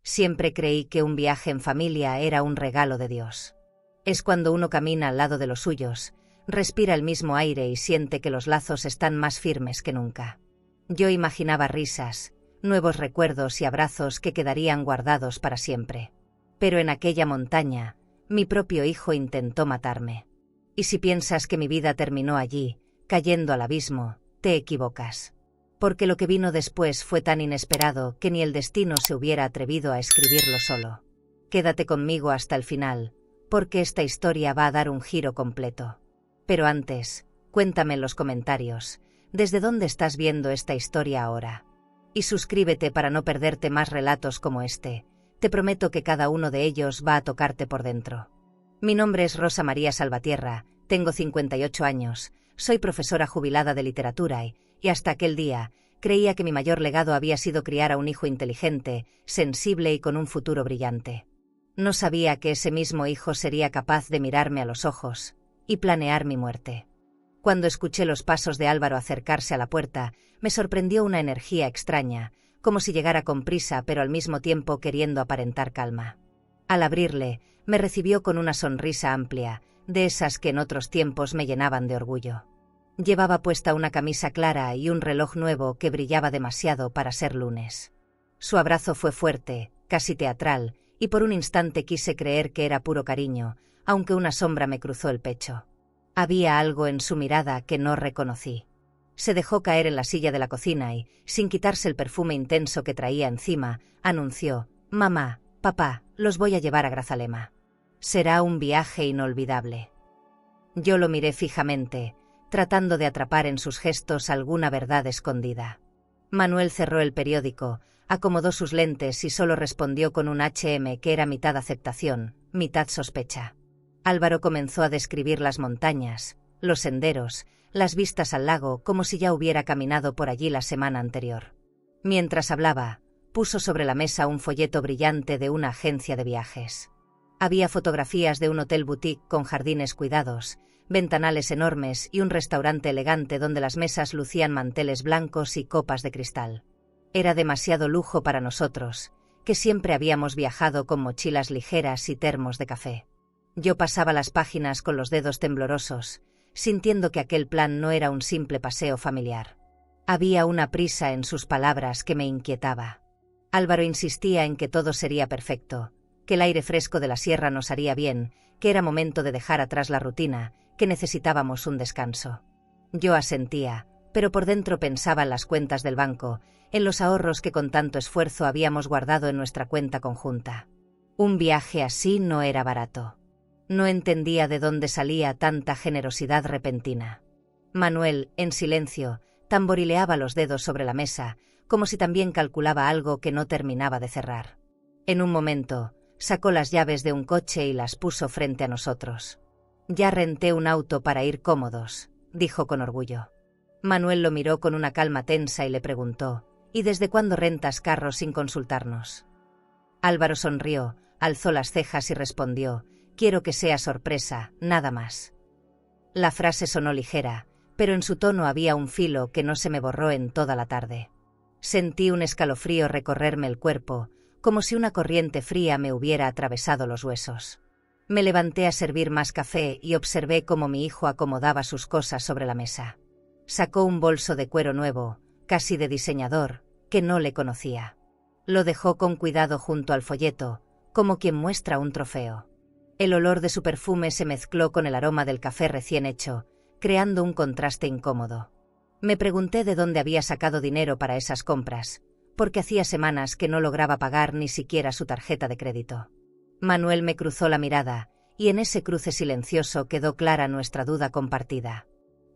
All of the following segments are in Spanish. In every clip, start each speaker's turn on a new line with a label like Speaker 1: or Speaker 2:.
Speaker 1: Siempre creí que un viaje en familia era un regalo de Dios. Es cuando uno camina al lado de los suyos, respira el mismo aire y siente que los lazos están más firmes que nunca. Yo imaginaba risas, nuevos recuerdos y abrazos que quedarían guardados para siempre. Pero en aquella montaña, mi propio hijo intentó matarme. Y si piensas que mi vida terminó allí, cayendo al abismo, te equivocas. Porque lo que vino después fue tan inesperado que ni el destino se hubiera atrevido a escribirlo solo. Quédate conmigo hasta el final, porque esta historia va a dar un giro completo. Pero antes, cuéntame en los comentarios, ¿desde dónde estás viendo esta historia ahora? Y suscríbete para no perderte más relatos como este. Te prometo que cada uno de ellos va a tocarte por dentro. Mi nombre es Rosa María Salvatierra, tengo 58 años, soy profesora jubilada de literatura y hasta aquel día, creía que mi mayor legado había sido criar a un hijo inteligente, sensible y con un futuro brillante. No sabía que ese mismo hijo sería capaz de mirarme a los ojos y planear mi muerte. Cuando escuché los pasos de Álvaro acercarse a la puerta, me sorprendió una energía extraña, como si llegara con prisa pero al mismo tiempo queriendo aparentar calma. Al abrirle, me recibió con una sonrisa amplia, de esas que en otros tiempos me llenaban de orgullo. Llevaba puesta una camisa clara y un reloj nuevo que brillaba demasiado para ser lunes. Su abrazo fue fuerte, casi teatral, y por un instante quise creer que era puro cariño, aunque una sombra me cruzó el pecho. Había algo en su mirada que no reconocí. Se dejó caer en la silla de la cocina y, sin quitarse el perfume intenso que traía encima, anunció: «Mamá, papá, los voy a llevar a Grazalema. Será un viaje inolvidable». Yo lo miré fijamente, tratando de atrapar en sus gestos alguna verdad escondida. Manuel cerró el periódico, acomodó sus lentes y solo respondió con un que era mitad aceptación, mitad sospecha. Álvaro comenzó a describir las montañas, los senderos, las vistas al lago como si ya hubiera caminado por allí la semana anterior. Mientras hablaba, puso sobre la mesa un folleto brillante de una agencia de viajes. Había fotografías de un hotel boutique con jardines cuidados, ventanales enormes y un restaurante elegante donde las mesas lucían manteles blancos y copas de cristal. Era demasiado lujo para nosotros, que siempre habíamos viajado con mochilas ligeras y termos de café. Yo pasaba las páginas con los dedos temblorosos, sintiendo que aquel plan no era un simple paseo familiar. Había una prisa en sus palabras que me inquietaba. Álvaro insistía en que todo sería perfecto, que el aire fresco de la sierra nos haría bien, que era momento de dejar atrás la rutina, que necesitábamos un descanso. Yo asentía, pero por dentro pensaba en las cuentas del banco, en los ahorros que con tanto esfuerzo habíamos guardado en nuestra cuenta conjunta. Un viaje así no era barato. No entendía de dónde salía tanta generosidad repentina. Manuel, en silencio, tamborileaba los dedos sobre la mesa, como si también calculaba algo que no terminaba de cerrar. En un momento, sacó las llaves de un coche y las puso frente a nosotros. «Ya renté un auto para ir cómodos», dijo con orgullo. Manuel lo miró con una calma tensa y le preguntó: «¿Y desde cuándo rentas carros sin consultarnos?». Álvaro sonrió, alzó las cejas y respondió: «Quiero que sea sorpresa, nada más». La frase sonó ligera, pero en su tono había un filo que no se me borró en toda la tarde. Sentí un escalofrío recorrerme el cuerpo, como si una corriente fría me hubiera atravesado los huesos. Me levanté a servir más café y observé cómo mi hijo acomodaba sus cosas sobre la mesa. Sacó un bolso de cuero nuevo, casi de diseñador, que no le conocía. Lo dejó con cuidado junto al folleto, como quien muestra un trofeo. El olor de su perfume se mezcló con el aroma del café recién hecho, creando un contraste incómodo. Me pregunté de dónde había sacado dinero para esas compras, porque hacía semanas que no lograba pagar ni siquiera su tarjeta de crédito. Manuel me cruzó la mirada, y en ese cruce silencioso quedó clara nuestra duda compartida.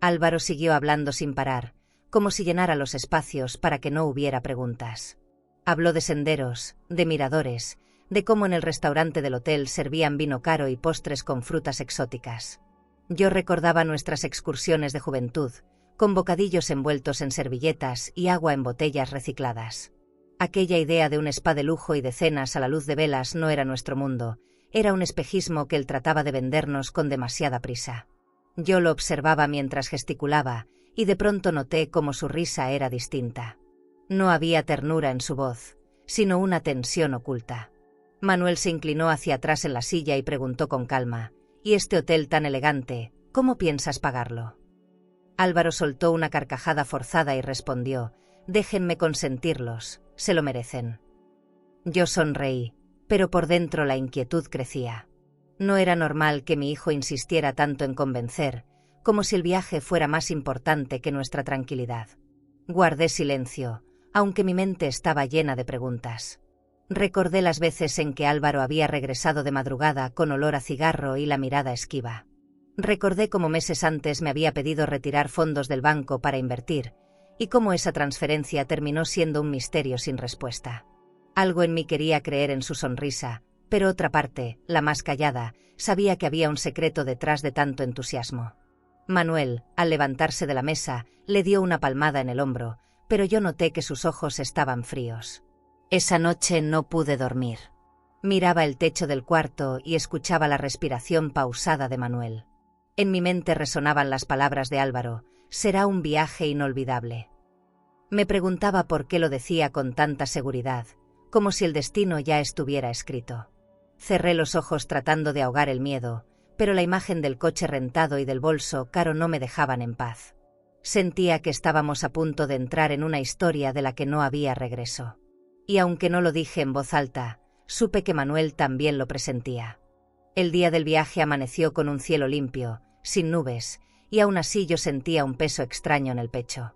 Speaker 1: Álvaro siguió hablando sin parar, como si llenara los espacios para que no hubiera preguntas. Habló de senderos, de miradores, de cómo en el restaurante del hotel servían vino caro y postres con frutas exóticas. Yo recordaba nuestras excursiones de juventud, con bocadillos envueltos en servilletas y agua en botellas recicladas. Aquella idea de un spa de lujo y de cenas a la luz de velas no era nuestro mundo, era un espejismo que él trataba de vendernos con demasiada prisa. Yo lo observaba mientras gesticulaba, y de pronto noté cómo su risa era distinta. No había ternura en su voz, sino una tensión oculta. Manuel se inclinó hacia atrás en la silla y preguntó con calma: «¿Y este hotel tan elegante, cómo piensas pagarlo?». Álvaro soltó una carcajada forzada y respondió: «Déjenme consentirlos, se lo merecen». Yo sonreí, pero por dentro la inquietud crecía. No era normal que mi hijo insistiera tanto en convencer, como si el viaje fuera más importante que nuestra tranquilidad. Guardé silencio, aunque mi mente estaba llena de preguntas. Recordé las veces en que Álvaro había regresado de madrugada con olor a cigarro y la mirada esquiva. Recordé cómo meses antes me había pedido retirar fondos del banco para invertir, y cómo esa transferencia terminó siendo un misterio sin respuesta. Algo en mí quería creer en su sonrisa, pero otra parte, la más callada, sabía que había un secreto detrás de tanto entusiasmo. Manuel, al levantarse de la mesa, le dio una palmada en el hombro, pero yo noté que sus ojos estaban fríos. Esa noche no pude dormir. Miraba el techo del cuarto y escuchaba la respiración pausada de Manuel. En mi mente resonaban las palabras de Álvaro: «Será un viaje inolvidable». Me preguntaba por qué lo decía con tanta seguridad, como si el destino ya estuviera escrito. Cerré los ojos tratando de ahogar el miedo, pero la imagen del coche rentado y del bolso caro no me dejaban en paz. Sentía que estábamos a punto de entrar en una historia de la que no había regreso. Y aunque no lo dije en voz alta, supe que Manuel también lo presentía. El día del viaje amaneció con un cielo limpio, sin nubes, y aún así yo sentía un peso extraño en el pecho.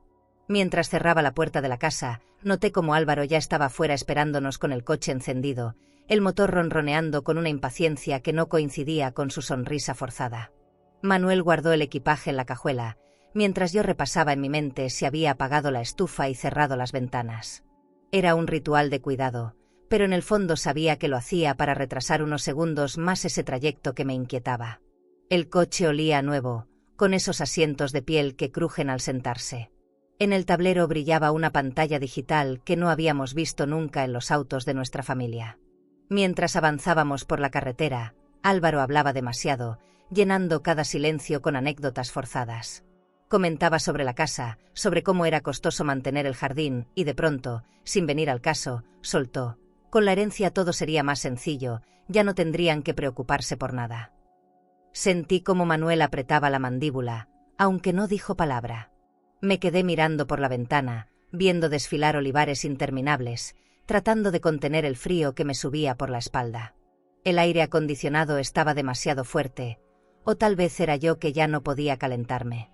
Speaker 1: Mientras cerraba la puerta de la casa, noté cómo Álvaro ya estaba fuera esperándonos con el coche encendido, el motor ronroneando con una impaciencia que no coincidía con su sonrisa forzada. Manuel guardó el equipaje en la cajuela, mientras yo repasaba en mi mente si había apagado la estufa y cerrado las ventanas. Era un ritual de cuidado, pero en el fondo sabía que lo hacía para retrasar unos segundos más ese trayecto que me inquietaba. El coche olía a nuevo, con esos asientos de piel que crujen al sentarse. En el tablero brillaba una pantalla digital que no habíamos visto nunca en los autos de nuestra familia. Mientras avanzábamos por la carretera, Álvaro hablaba demasiado, llenando cada silencio con anécdotas forzadas. Comentaba sobre la casa, sobre cómo era costoso mantener el jardín, y de pronto, sin venir al caso, soltó: «Con la herencia todo sería más sencillo, ya no tendrían que preocuparse por nada». Sentí cómo Manuel apretaba la mandíbula, aunque no dijo palabra. Me quedé mirando por la ventana, viendo desfilar olivares interminables, tratando de contener el frío que me subía por la espalda. El aire acondicionado estaba demasiado fuerte, o tal vez era yo que ya no podía calentarme.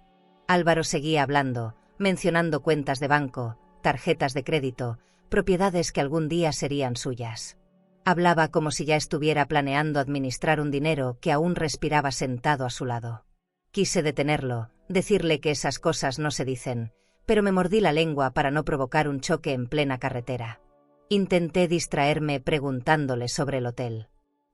Speaker 1: Álvaro seguía hablando, mencionando cuentas de banco, tarjetas de crédito, propiedades que algún día serían suyas. Hablaba como si ya estuviera planeando administrar un dinero que aún respiraba sentado a su lado. Quise detenerlo, decirle que esas cosas no se dicen, pero me mordí la lengua para no provocar un choque en plena carretera. Intenté distraerme preguntándole sobre el hotel.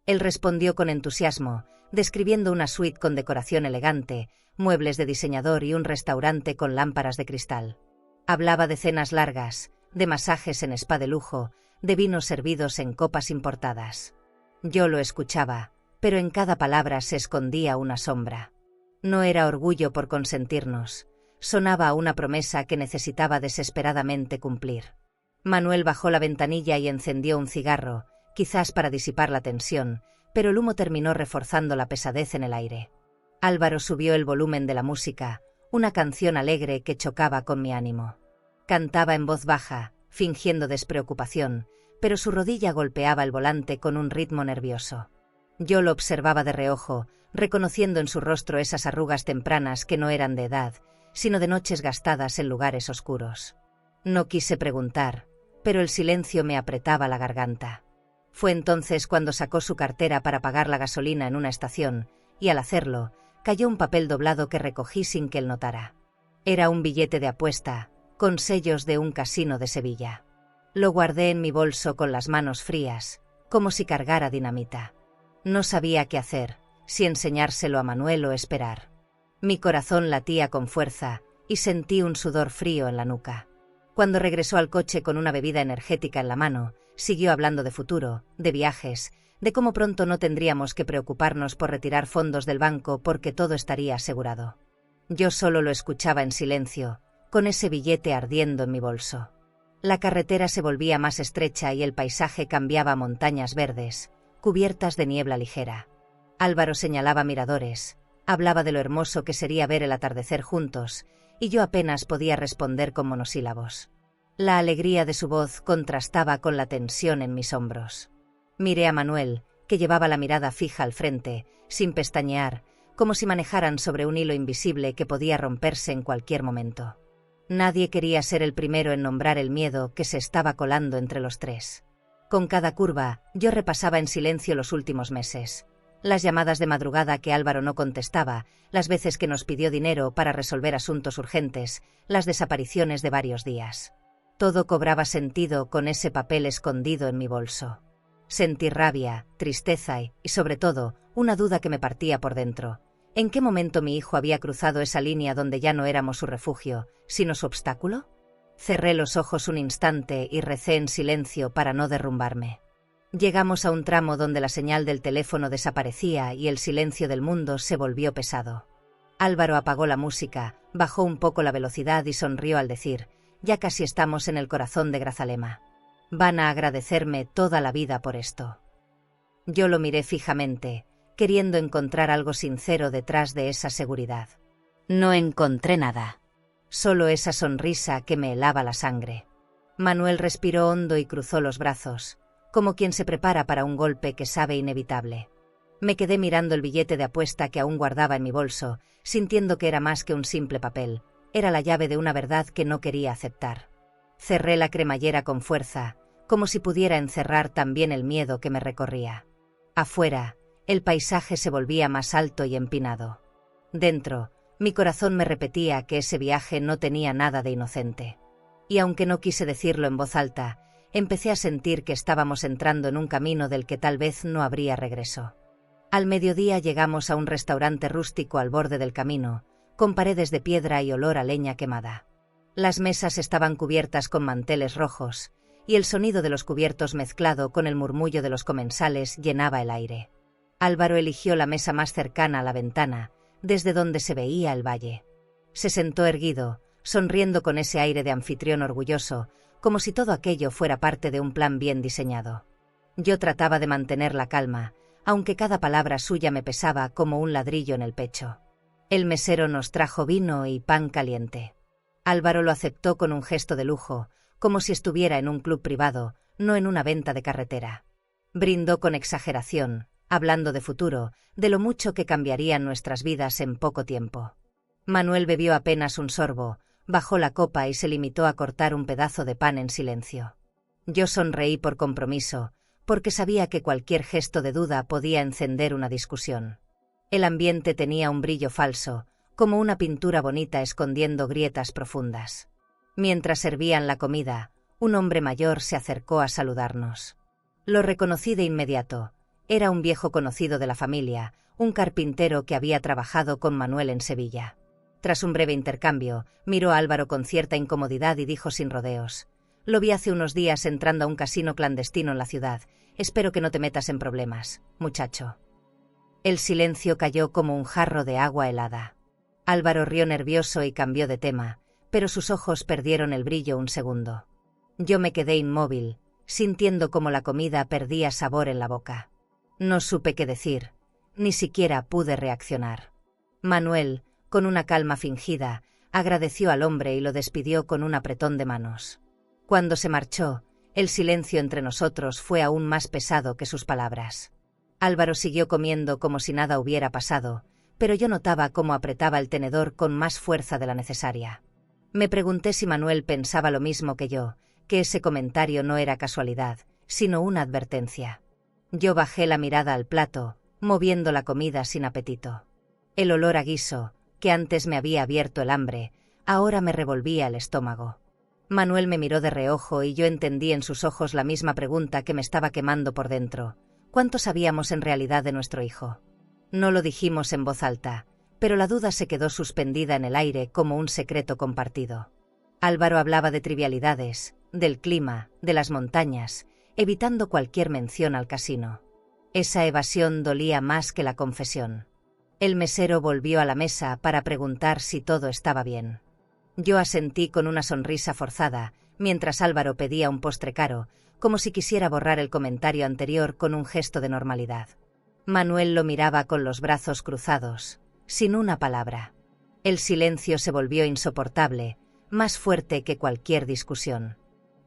Speaker 1: Él respondió con entusiasmo, describiendo una suite con decoración elegante, muebles de diseñador y un restaurante con lámparas de cristal. Hablaba de cenas largas, de masajes en spa de lujo, de vinos servidos en copas importadas. Yo lo escuchaba, pero en cada palabra se escondía una sombra. No era orgullo por consentirnos, sonaba a una promesa que necesitaba desesperadamente cumplir. Manuel bajó la ventanilla y encendió un cigarro, quizás para disipar la tensión, pero el humo terminó reforzando la pesadez en el aire. Álvaro subió el volumen de la música, una canción alegre que chocaba con mi ánimo. Cantaba en voz baja, fingiendo despreocupación, pero su rodilla golpeaba el volante con un ritmo nervioso. Yo lo observaba de reojo, reconociendo en su rostro esas arrugas tempranas que no eran de edad, sino de noches gastadas en lugares oscuros. No quise preguntar, pero el silencio me apretaba la garganta. Fue entonces cuando sacó su cartera para pagar la gasolina en una estación, y al hacerlo, cayó un papel doblado que recogí sin que él notara. Era un billete de apuesta, con sellos de un casino de Sevilla. Lo guardé en mi bolso con las manos frías, como si cargara dinamita. No sabía qué hacer, si enseñárselo a Manuel o esperar. Mi corazón latía con fuerza, y sentí un sudor frío en la nuca. Cuando regresó al coche con una bebida energética en la mano, siguió hablando de futuro, de viajes, de cómo pronto no tendríamos que preocuparnos por retirar fondos del banco porque todo estaría asegurado. Yo solo lo escuchaba en silencio, con ese billete ardiendo en mi bolso. La carretera se volvía más estrecha y el paisaje cambiaba a montañas verdes, cubiertas de niebla ligera. Álvaro señalaba miradores, hablaba de lo hermoso que sería ver el atardecer juntos, y yo apenas podía responder con monosílabos. La alegría de su voz contrastaba con la tensión en mis hombros. Miré a Manuel, que llevaba la mirada fija al frente, sin pestañear, como si manejaran sobre un hilo invisible que podía romperse en cualquier momento. Nadie quería ser el primero en nombrar el miedo que se estaba colando entre los tres. Con cada curva, yo repasaba en silencio los últimos meses. Las llamadas de madrugada que Álvaro no contestaba, las veces que nos pidió dinero para resolver asuntos urgentes, las desapariciones de varios días. Todo cobraba sentido con ese papel escondido en mi bolso. Sentí rabia, tristeza y, sobre todo, una duda que me partía por dentro. ¿En qué momento mi hijo había cruzado esa línea donde ya no éramos su refugio, sino su obstáculo? Cerré los ojos un instante y recé en silencio para no derrumbarme. Llegamos a un tramo donde la señal del teléfono desaparecía y el silencio del mundo se volvió pesado. Álvaro apagó la música, bajó un poco la velocidad y sonrió al decir: «Ya casi estamos en el corazón de Grazalema. Van a agradecerme toda la vida por esto». Yo lo miré fijamente, queriendo encontrar algo sincero detrás de esa seguridad. No encontré nada. Solo esa sonrisa que me helaba la sangre. Manuel respiró hondo y cruzó los brazos, como quien se prepara para un golpe que sabe inevitable. Me quedé mirando el billete de apuesta que aún guardaba en mi bolso, sintiendo que era más que un simple papel. Era la llave de una verdad que no quería aceptar. Cerré la cremallera con fuerza, como si pudiera encerrar también el miedo que me recorría. Afuera, el paisaje se volvía más alto y empinado. Dentro, mi corazón me repetía que ese viaje no tenía nada de inocente. Y aunque no quise decirlo en voz alta, empecé a sentir que estábamos entrando en un camino del que tal vez no habría regreso. Al mediodía llegamos a un restaurante rústico al borde del camino, con paredes de piedra y olor a leña quemada. Las mesas estaban cubiertas con manteles rojos, y el sonido de los cubiertos mezclado con el murmullo de los comensales llenaba el aire. Álvaro eligió la mesa más cercana a la ventana, desde donde se veía el valle. Se sentó erguido, sonriendo con ese aire de anfitrión orgulloso, como si todo aquello fuera parte de un plan bien diseñado. Yo trataba de mantener la calma, aunque cada palabra suya me pesaba como un ladrillo en el pecho. El mesero nos trajo vino y pan caliente. Álvaro lo aceptó con un gesto de lujo, como si estuviera en un club privado, no en una venta de carretera. Brindó con exageración, hablando de futuro, de lo mucho que cambiarían nuestras vidas en poco tiempo. Manuel bebió apenas un sorbo, bajó la copa y se limitó a cortar un pedazo de pan en silencio. Yo sonreí por compromiso, porque sabía que cualquier gesto de duda podía encender una discusión. El ambiente tenía un brillo falso, como una pintura bonita escondiendo grietas profundas. Mientras servían la comida, un hombre mayor se acercó a saludarnos. Lo reconocí de inmediato. Era un viejo conocido de la familia, un carpintero que había trabajado con Manuel en Sevilla. Tras un breve intercambio, miró a Álvaro con cierta incomodidad y dijo sin rodeos: «Lo vi hace unos días entrando a un casino clandestino en la ciudad. Espero que no te metas en problemas, muchacho». El silencio cayó como un jarro de agua helada. Álvaro rió nervioso y cambió de tema, pero sus ojos perdieron el brillo un segundo. Yo me quedé inmóvil, sintiendo como la comida perdía sabor en la boca. No supe qué decir, ni siquiera pude reaccionar. Manuel, con una calma fingida, agradeció al hombre y lo despidió con un apretón de manos. Cuando se marchó, el silencio entre nosotros fue aún más pesado que sus palabras. Álvaro siguió comiendo como si nada hubiera pasado, pero yo notaba cómo apretaba el tenedor con más fuerza de la necesaria. Me pregunté si Manuel pensaba lo mismo que yo, que ese comentario no era casualidad, sino una advertencia. Yo bajé la mirada al plato, moviendo la comida sin apetito. El olor a guiso, que antes me había abierto el hambre, ahora me revolvía el estómago. Manuel me miró de reojo y yo entendí en sus ojos la misma pregunta que me estaba quemando por dentro: ¿cuánto sabíamos en realidad de nuestro hijo? No lo dijimos en voz alta, pero la duda se quedó suspendida en el aire como un secreto compartido. Álvaro hablaba de trivialidades, del clima, de las montañas, evitando cualquier mención al casino. Esa evasión dolía más que la confesión. El mesero volvió a la mesa para preguntar si todo estaba bien. Yo asentí con una sonrisa forzada, mientras Álvaro pedía un postre caro, como si quisiera borrar el comentario anterior con un gesto de normalidad. Manuel lo miraba con los brazos cruzados, sin una palabra. El silencio se volvió insoportable, más fuerte que cualquier discusión.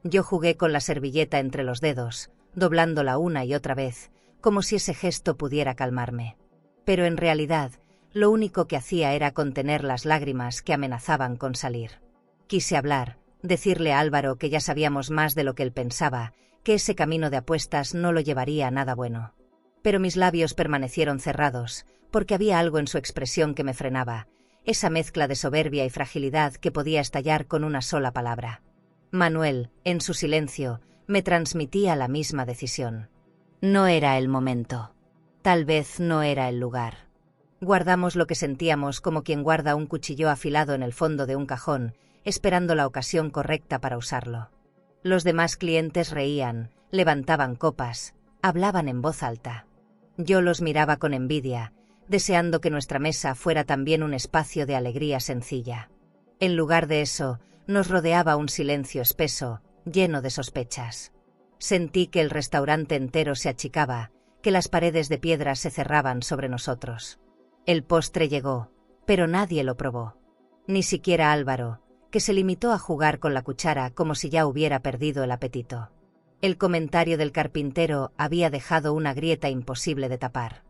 Speaker 1: Yo jugué con la servilleta entre los dedos, doblándola una y otra vez, como si ese gesto pudiera calmarme. Pero en realidad, lo único que hacía era contener las lágrimas que amenazaban con salir. Quise hablar, decirle a Álvaro que ya sabíamos más de lo que él pensaba, que ese camino de apuestas no lo llevaría a nada bueno. Pero mis labios permanecieron cerrados, porque había algo en su expresión que me frenaba, esa mezcla de soberbia y fragilidad que podía estallar con una sola palabra. Manuel, en su silencio, me transmitía la misma decisión. No era el momento. Tal vez no era el lugar. Guardamos lo que sentíamos como quien guarda un cuchillo afilado en el fondo de un cajón, esperando la ocasión correcta para usarlo. Los demás clientes reían, levantaban copas, hablaban en voz alta. Yo los miraba con envidia, deseando que nuestra mesa fuera también un espacio de alegría sencilla. En lugar de eso, nos rodeaba un silencio espeso, lleno de sospechas. Sentí que el restaurante entero se achicaba, que las paredes de piedra se cerraban sobre nosotros. El postre llegó, pero nadie lo probó. Ni siquiera Álvaro, que se limitó a jugar con la cuchara como si ya hubiera perdido el apetito. El comentario del carpintero había dejado una grieta imposible de tapar.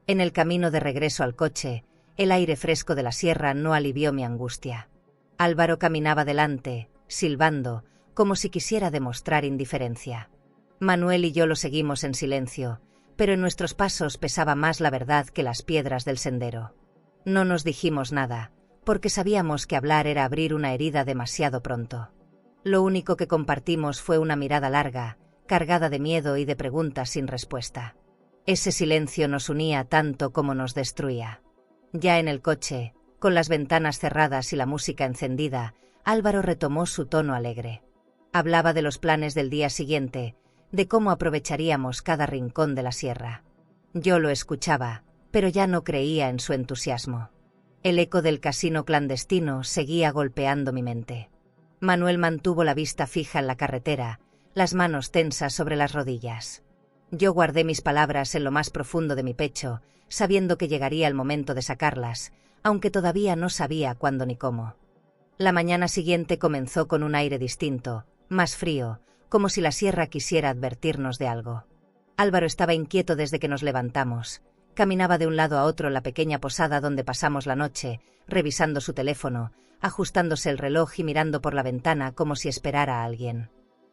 Speaker 1: En el camino de regreso al coche, el aire fresco de la sierra no alivió mi angustia. Álvaro caminaba delante, silbando, como si quisiera demostrar indiferencia. Manuel y yo lo seguimos en silencio, pero en nuestros pasos pesaba más la verdad que las piedras del sendero. No nos dijimos nada, porque sabíamos que hablar era abrir una herida demasiado pronto. Lo único que compartimos fue una mirada larga, cargada de miedo y de preguntas sin respuesta. Ese silencio nos unía tanto como nos destruía. Ya en el coche, con las ventanas cerradas y la música encendida, Álvaro retomó su tono alegre. Hablaba de los planes del día siguiente, de cómo aprovecharíamos cada rincón de la sierra. Yo lo escuchaba, pero ya no creía en su entusiasmo. El eco del casino clandestino seguía golpeando mi mente. Manuel mantuvo la vista fija en la carretera, las manos tensas sobre las rodillas. Yo guardé mis palabras en lo más profundo de mi pecho, sabiendo que llegaría el momento de sacarlas, aunque todavía no sabía cuándo ni cómo. La mañana siguiente comenzó con un aire distinto, más frío, como si la sierra quisiera advertirnos de algo. Álvaro estaba inquieto desde que nos levantamos. Caminaba de un lado a otro en la pequeña posada donde pasamos la noche, revisando su teléfono, ajustándose el reloj y mirando por la ventana como si esperara a alguien.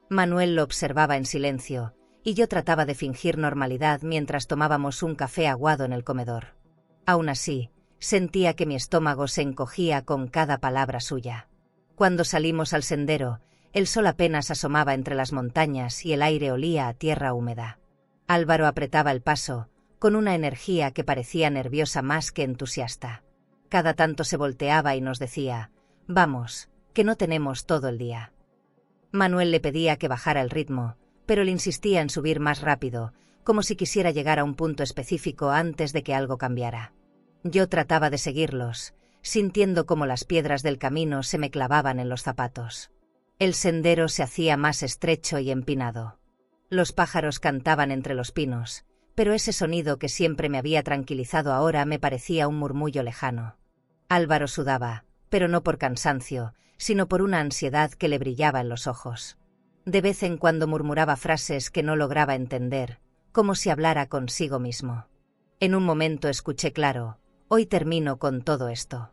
Speaker 1: Manuel lo observaba en silencio, y yo trataba de fingir normalidad mientras tomábamos un café aguado en el comedor. Aún así, sentía que mi estómago se encogía con cada palabra suya. Cuando salimos al sendero, el sol apenas asomaba entre las montañas y el aire olía a tierra húmeda. Álvaro apretaba el paso, con una energía que parecía nerviosa más que entusiasta. Cada tanto se volteaba y nos decía: «Vamos, que no tenemos todo el día». Manuel le pedía que bajara el ritmo, pero él insistía en subir más rápido, como si quisiera llegar a un punto específico antes de que algo cambiara. Yo trataba de seguirlos, sintiendo cómo las piedras del camino se me clavaban en los zapatos. El sendero se hacía más estrecho y empinado. Los pájaros cantaban entre los pinos, pero ese sonido que siempre me había tranquilizado ahora me parecía un murmullo lejano. Álvaro sudaba, pero no por cansancio, sino por una ansiedad que le brillaba en los ojos. De vez en cuando murmuraba frases que no lograba entender, como si hablara consigo mismo. En un momento escuché claro: «Hoy termino con todo esto».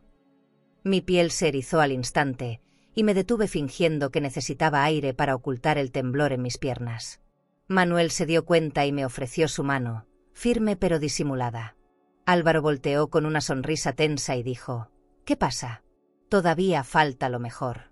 Speaker 1: Mi piel se erizó al instante, y me detuve fingiendo que necesitaba aire para ocultar el temblor en mis piernas. Manuel se dio cuenta y me ofreció su mano, firme pero disimulada. Álvaro volteó con una sonrisa tensa y dijo: «¿Qué pasa? Todavía falta lo mejor».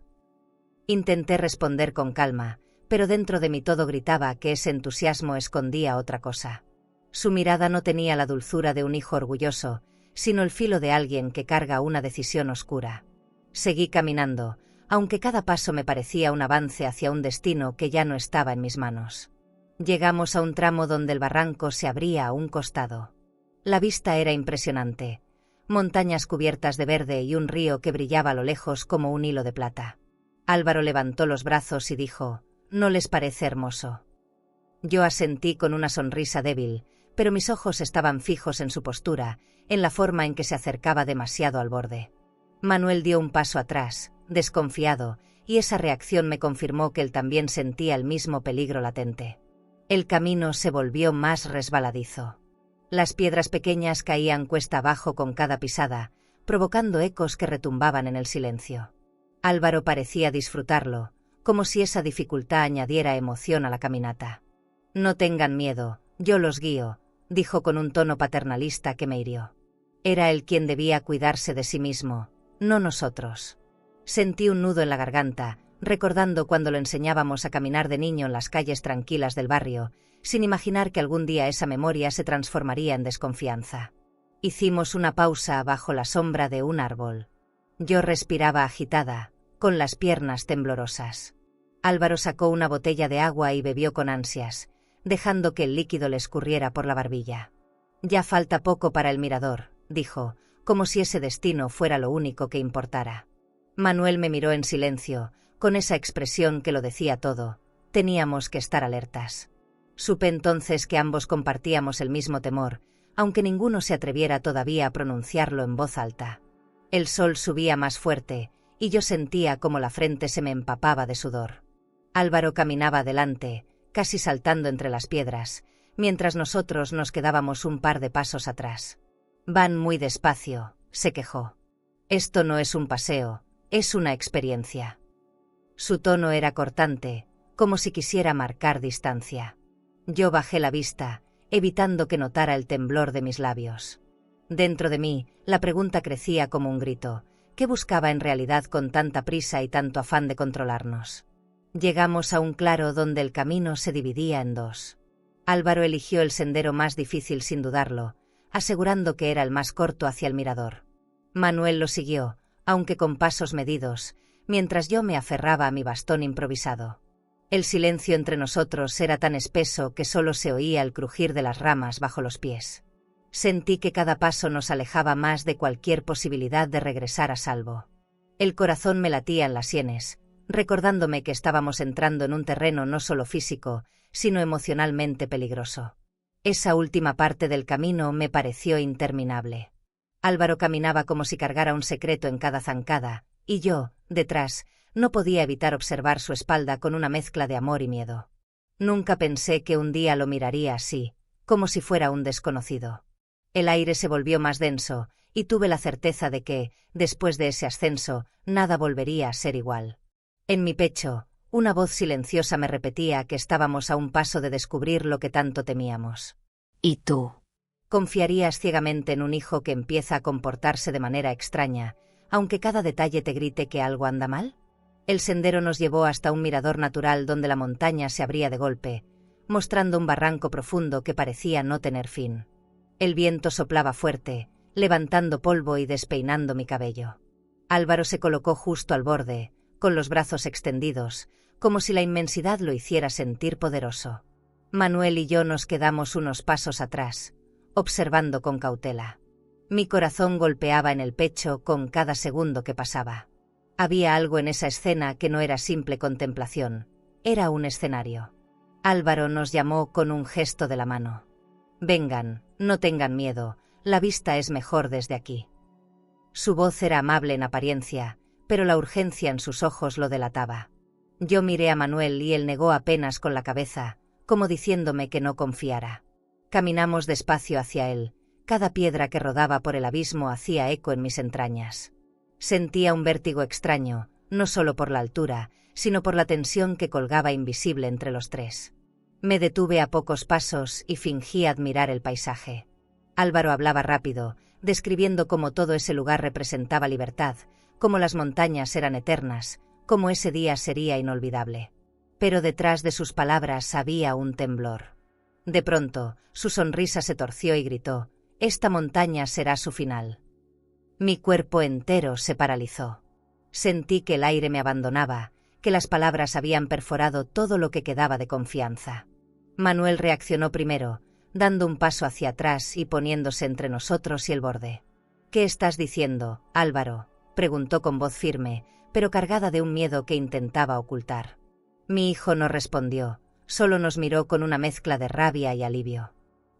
Speaker 1: Intenté responder con calma, pero dentro de mí todo gritaba que ese entusiasmo escondía otra cosa. Su mirada no tenía la dulzura de un hijo orgulloso, sino el filo de alguien que carga una decisión oscura. Seguí caminando, aunque cada paso me parecía un avance hacia un destino que ya no estaba en mis manos. Llegamos a un tramo donde el barranco se abría a un costado. La vista era impresionante: montañas cubiertas de verde y un río que brillaba a lo lejos como un hilo de plata. Álvaro levantó los brazos y dijo: «¿No les parece hermoso?». Yo asentí con una sonrisa débil, pero mis ojos estaban fijos en su postura, en la forma en que se acercaba demasiado al borde. Manuel dio un paso atrás, desconfiado, y esa reacción me confirmó que él también sentía el mismo peligro latente. El camino se volvió más resbaladizo. Las piedras pequeñas caían cuesta abajo con cada pisada, provocando ecos que retumbaban en el silencio. Álvaro parecía disfrutarlo, como si esa dificultad añadiera emoción a la caminata. «No tengan miedo, yo los guío», dijo con un tono paternalista que me hirió. Era él quien debía cuidarse de sí mismo, no nosotros. Sentí un nudo en la garganta, recordando cuando lo enseñábamos a caminar de niño en las calles tranquilas del barrio, sin imaginar que algún día esa memoria se transformaría en desconfianza. Hicimos una pausa bajo la sombra de un árbol. Yo respiraba agitada, con las piernas temblorosas. Álvaro sacó una botella de agua y bebió con ansias, dejando que el líquido le escurriera por la barbilla. «Ya falta poco para el mirador», dijo, como si ese destino fuera lo único que importara. Manuel me miró en silencio, con esa expresión que lo decía todo. Teníamos que estar alertas. Supe entonces que ambos compartíamos el mismo temor, aunque ninguno se atreviera todavía a pronunciarlo en voz alta. El sol subía más fuerte, y yo sentía como la frente se me empapaba de sudor. Álvaro caminaba adelante, casi saltando entre las piedras, mientras nosotros nos quedábamos un par de pasos atrás. «Van muy despacio», se quejó. «Esto no es un paseo, es una experiencia». Su tono era cortante, como si quisiera marcar distancia. Yo bajé la vista, evitando que notara el temblor de mis labios. Dentro de mí, la pregunta crecía como un grito. ¿Qué buscaba en realidad con tanta prisa y tanto afán de controlarnos? Llegamos a un claro donde el camino se dividía en dos. Álvaro eligió el sendero más difícil sin dudarlo, asegurando que era el más corto hacia el mirador. Manuel lo siguió, aunque con pasos medidos, mientras yo me aferraba a mi bastón improvisado. El silencio entre nosotros era tan espeso que solo se oía el crujir de las ramas bajo los pies. Sentí que cada paso nos alejaba más de cualquier posibilidad de regresar a salvo. El corazón me latía en las sienes, recordándome que estábamos entrando en un terreno no solo físico, sino emocionalmente peligroso. Esa última parte del camino me pareció interminable. Álvaro caminaba como si cargara un secreto en cada zancada, y yo, detrás, no podía evitar observar su espalda con una mezcla de amor y miedo. Nunca pensé que un día lo miraría así, como si fuera un desconocido. El aire se volvió más denso, y tuve la certeza de que, después de ese ascenso, nada volvería a ser igual. En mi pecho, una voz silenciosa me repetía que estábamos a un paso de descubrir lo que tanto temíamos. ¿Y tú? ¿Confiarías ciegamente en un hijo que empieza a comportarse de manera extraña, aunque cada detalle te grite que algo anda mal? El sendero nos llevó hasta un mirador natural donde la montaña se abría de golpe, mostrando un barranco profundo que parecía no tener fin. El viento soplaba fuerte, levantando polvo y despeinando mi cabello. Álvaro se colocó justo al borde, con los brazos extendidos, como si la inmensidad lo hiciera sentir poderoso. Manuel y yo nos quedamos unos pasos atrás, observando con cautela. Mi corazón golpeaba en el pecho con cada segundo que pasaba. Había algo en esa escena que no era simple contemplación, era un escenario. Álvaro nos llamó con un gesto de la mano. «Vengan, no tengan miedo, la vista es mejor desde aquí». Su voz era amable en apariencia, pero la urgencia en sus ojos lo delataba. Yo miré a Manuel y él negó apenas con la cabeza, como diciéndome que no confiara. Caminamos despacio hacia él, cada piedra que rodaba por el abismo hacía eco en mis entrañas. Sentía un vértigo extraño, no solo por la altura, sino por la tensión que colgaba invisible entre los tres. Me detuve a pocos pasos y fingí admirar el paisaje. Álvaro hablaba rápido, describiendo cómo todo ese lugar representaba libertad, cómo las montañas eran eternas, cómo ese día sería inolvidable. Pero detrás de sus palabras había un temblor. De pronto, su sonrisa se torció y gritó: «Esta montaña será su final». Mi cuerpo entero se paralizó. Sentí que el aire me abandonaba, que las palabras habían perforado todo lo que quedaba de confianza. Manuel reaccionó primero, dando un paso hacia atrás y poniéndose entre nosotros y el borde. «¿Qué estás diciendo, Álvaro?», preguntó con voz firme, pero cargada de un miedo que intentaba ocultar. Mi hijo no respondió, solo nos miró con una mezcla de rabia y alivio.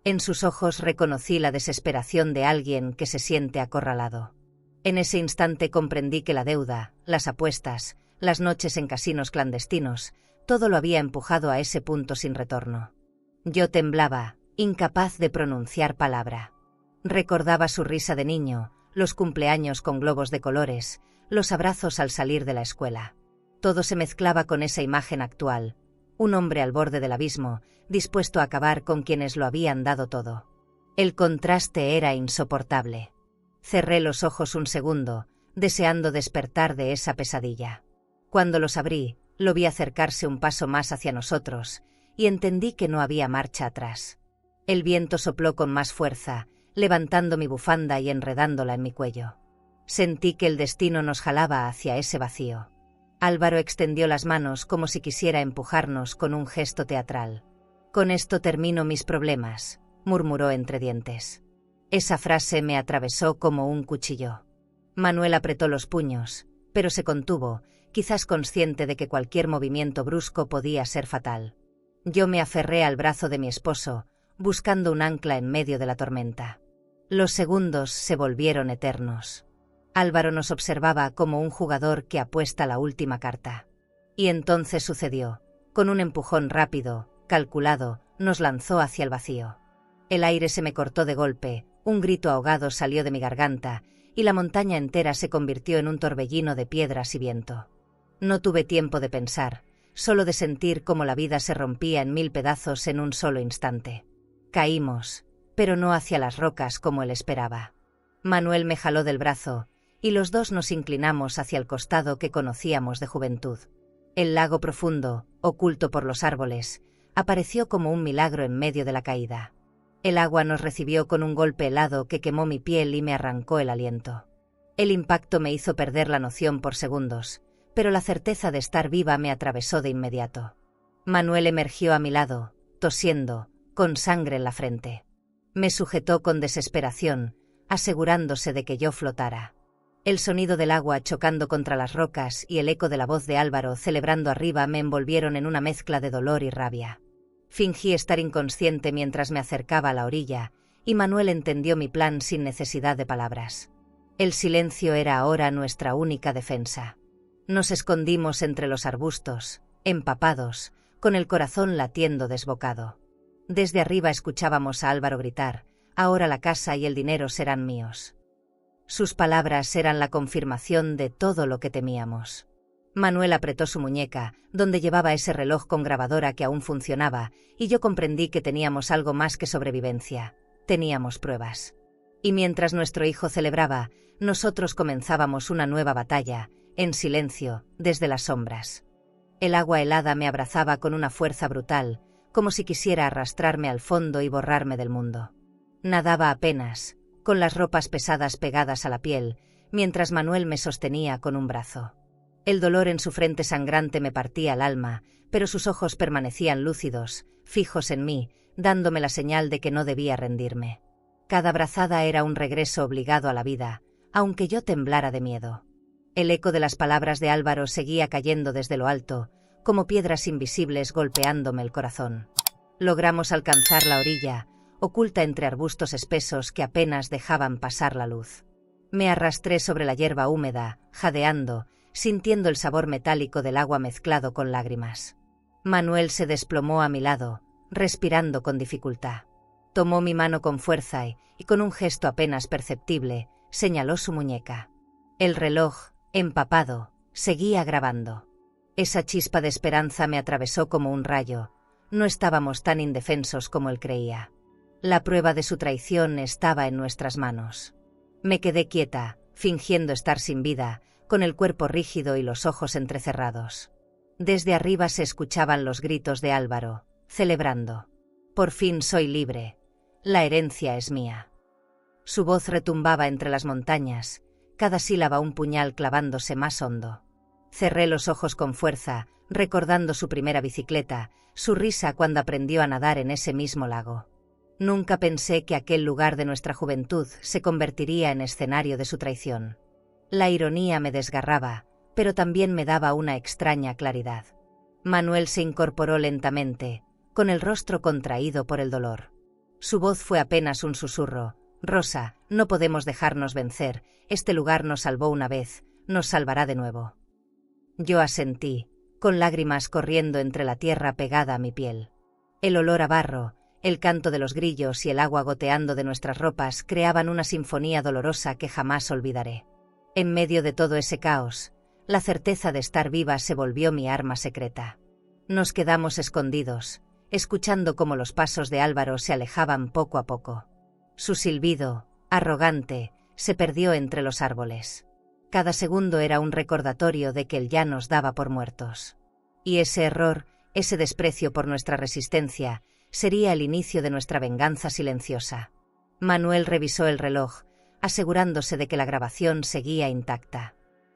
Speaker 1: En sus ojos reconocí la desesperación de alguien que se siente acorralado. En ese instante comprendí que la deuda, las apuestas, las noches en casinos clandestinos, todo lo había empujado a ese punto sin retorno. Yo temblaba, incapaz de pronunciar palabra. Recordaba su risa de niño, los cumpleaños con globos de colores, los abrazos al salir de la escuela. Todo se mezclaba con esa imagen actual, un hombre al borde del abismo, dispuesto a acabar con quienes lo habían dado todo. El contraste era insoportable. Cerré los ojos un segundo, deseando despertar de esa pesadilla. Cuando los abrí, lo vi acercarse un paso más hacia nosotros, y entendí que no había marcha atrás. El viento sopló con más fuerza, levantando mi bufanda y enredándola en mi cuello. Sentí que el destino nos jalaba hacia ese vacío. Álvaro extendió las manos como si quisiera empujarnos con un gesto teatral. «Con esto termino mis problemas», murmuró entre dientes. Esa frase me atravesó como un cuchillo. Manuel apretó los puños, pero se contuvo, quizás consciente de que cualquier movimiento brusco podía ser fatal. Yo me aferré al brazo de mi esposo, buscando un ancla en medio de la tormenta. Los segundos se volvieron eternos. Álvaro nos observaba como un jugador que apuesta la última carta. Y entonces sucedió. Con un empujón rápido, calculado, nos lanzó hacia el vacío. El aire se me cortó de golpe, un grito ahogado salió de mi garganta, y la montaña entera se convirtió en un torbellino de piedras y viento. No tuve tiempo de pensar, solo de sentir cómo la vida se rompía en 1000 pedazos en un solo instante. Caímos, pero no hacia las rocas como él esperaba. Manuel me jaló del brazo, y los dos nos inclinamos hacia el costado que conocíamos de juventud. El lago profundo, oculto por los árboles, apareció como un milagro en medio de la caída. El agua nos recibió con un golpe helado que quemó mi piel y me arrancó el aliento. El impacto me hizo perder la noción por segundos, pero la certeza de estar viva me atravesó de inmediato. Manuel emergió a mi lado, tosiendo, con sangre en la frente. Me sujetó con desesperación, asegurándose de que yo flotara. El sonido del agua chocando contra las rocas y el eco de la voz de Álvaro celebrando arriba me envolvieron en una mezcla de dolor y rabia. Fingí estar inconsciente mientras me acercaba a la orilla, y Manuel entendió mi plan sin necesidad de palabras. El silencio era ahora nuestra única defensa. Nos escondimos entre los arbustos, empapados, con el corazón latiendo desbocado. Desde arriba escuchábamos a Álvaro gritar: «Ahora la casa y el dinero serán míos». Sus palabras eran la confirmación de todo lo que temíamos. Manuel apretó su muñeca, donde llevaba ese reloj con grabadora que aún funcionaba, y yo comprendí que teníamos algo más que sobrevivencia. Teníamos pruebas. Y mientras nuestro hijo celebraba, nosotros comenzábamos una nueva batalla, en silencio, desde las sombras. El agua helada me abrazaba con una fuerza brutal, como si quisiera arrastrarme al fondo y borrarme del mundo. Nadaba apenas, con las ropas pesadas pegadas a la piel, mientras Manuel me sostenía con un brazo. El dolor en su frente sangrante me partía el alma, pero sus ojos permanecían lúcidos, fijos en mí, dándome la señal de que no debía rendirme. Cada brazada era un regreso obligado a la vida, aunque yo temblara de miedo. El eco de las palabras de Álvaro seguía cayendo desde lo alto, como piedras invisibles golpeándome el corazón. Logramos alcanzar la orilla, oculta entre arbustos espesos que apenas dejaban pasar la luz. Me arrastré sobre la hierba húmeda, jadeando, sintiendo el sabor metálico del agua mezclado con lágrimas. Manuel se desplomó a mi lado, respirando con dificultad. Tomó mi mano con fuerza y con un gesto apenas perceptible, señaló su muñeca. El reloj, empapado, seguía grabando. Esa chispa de esperanza me atravesó como un rayo. No estábamos tan indefensos como él creía. La prueba de su traición estaba en nuestras manos. Me quedé quieta, fingiendo estar sin vida, con el cuerpo rígido y los ojos entrecerrados. Desde arriba se escuchaban los gritos de Álvaro, celebrando: «Por fin soy libre. La herencia es mía». Su voz retumbaba entre las montañas, cada sílaba un puñal clavándose más hondo. Cerré los ojos con fuerza, recordando su primera bicicleta, su risa cuando aprendió a nadar en ese mismo lago. Nunca pensé que aquel lugar de nuestra juventud se convertiría en escenario de su traición. La ironía me desgarraba, pero también me daba una extraña claridad. Manuel se incorporó lentamente, con el rostro contraído por el dolor. Su voz fue apenas un susurro. «Rosa, no podemos dejarnos vencer, este lugar nos salvó una vez, nos salvará de nuevo». Yo asentí, con lágrimas corriendo entre la tierra pegada a mi piel. El olor a barro, el canto de los grillos y el agua goteando de nuestras ropas creaban una sinfonía dolorosa que jamás olvidaré. En medio de todo ese caos, la certeza de estar viva se volvió mi arma secreta. Nos quedamos escondidos, escuchando cómo los pasos de Álvaro se alejaban poco a poco. Su silbido, arrogante, se perdió entre los árboles. Cada segundo era un recordatorio de que él ya nos daba por muertos. Y ese error, ese desprecio por nuestra resistencia, sería el inicio de nuestra venganza silenciosa. Manuel revisó el reloj, asegurándose de que la grabación seguía intacta.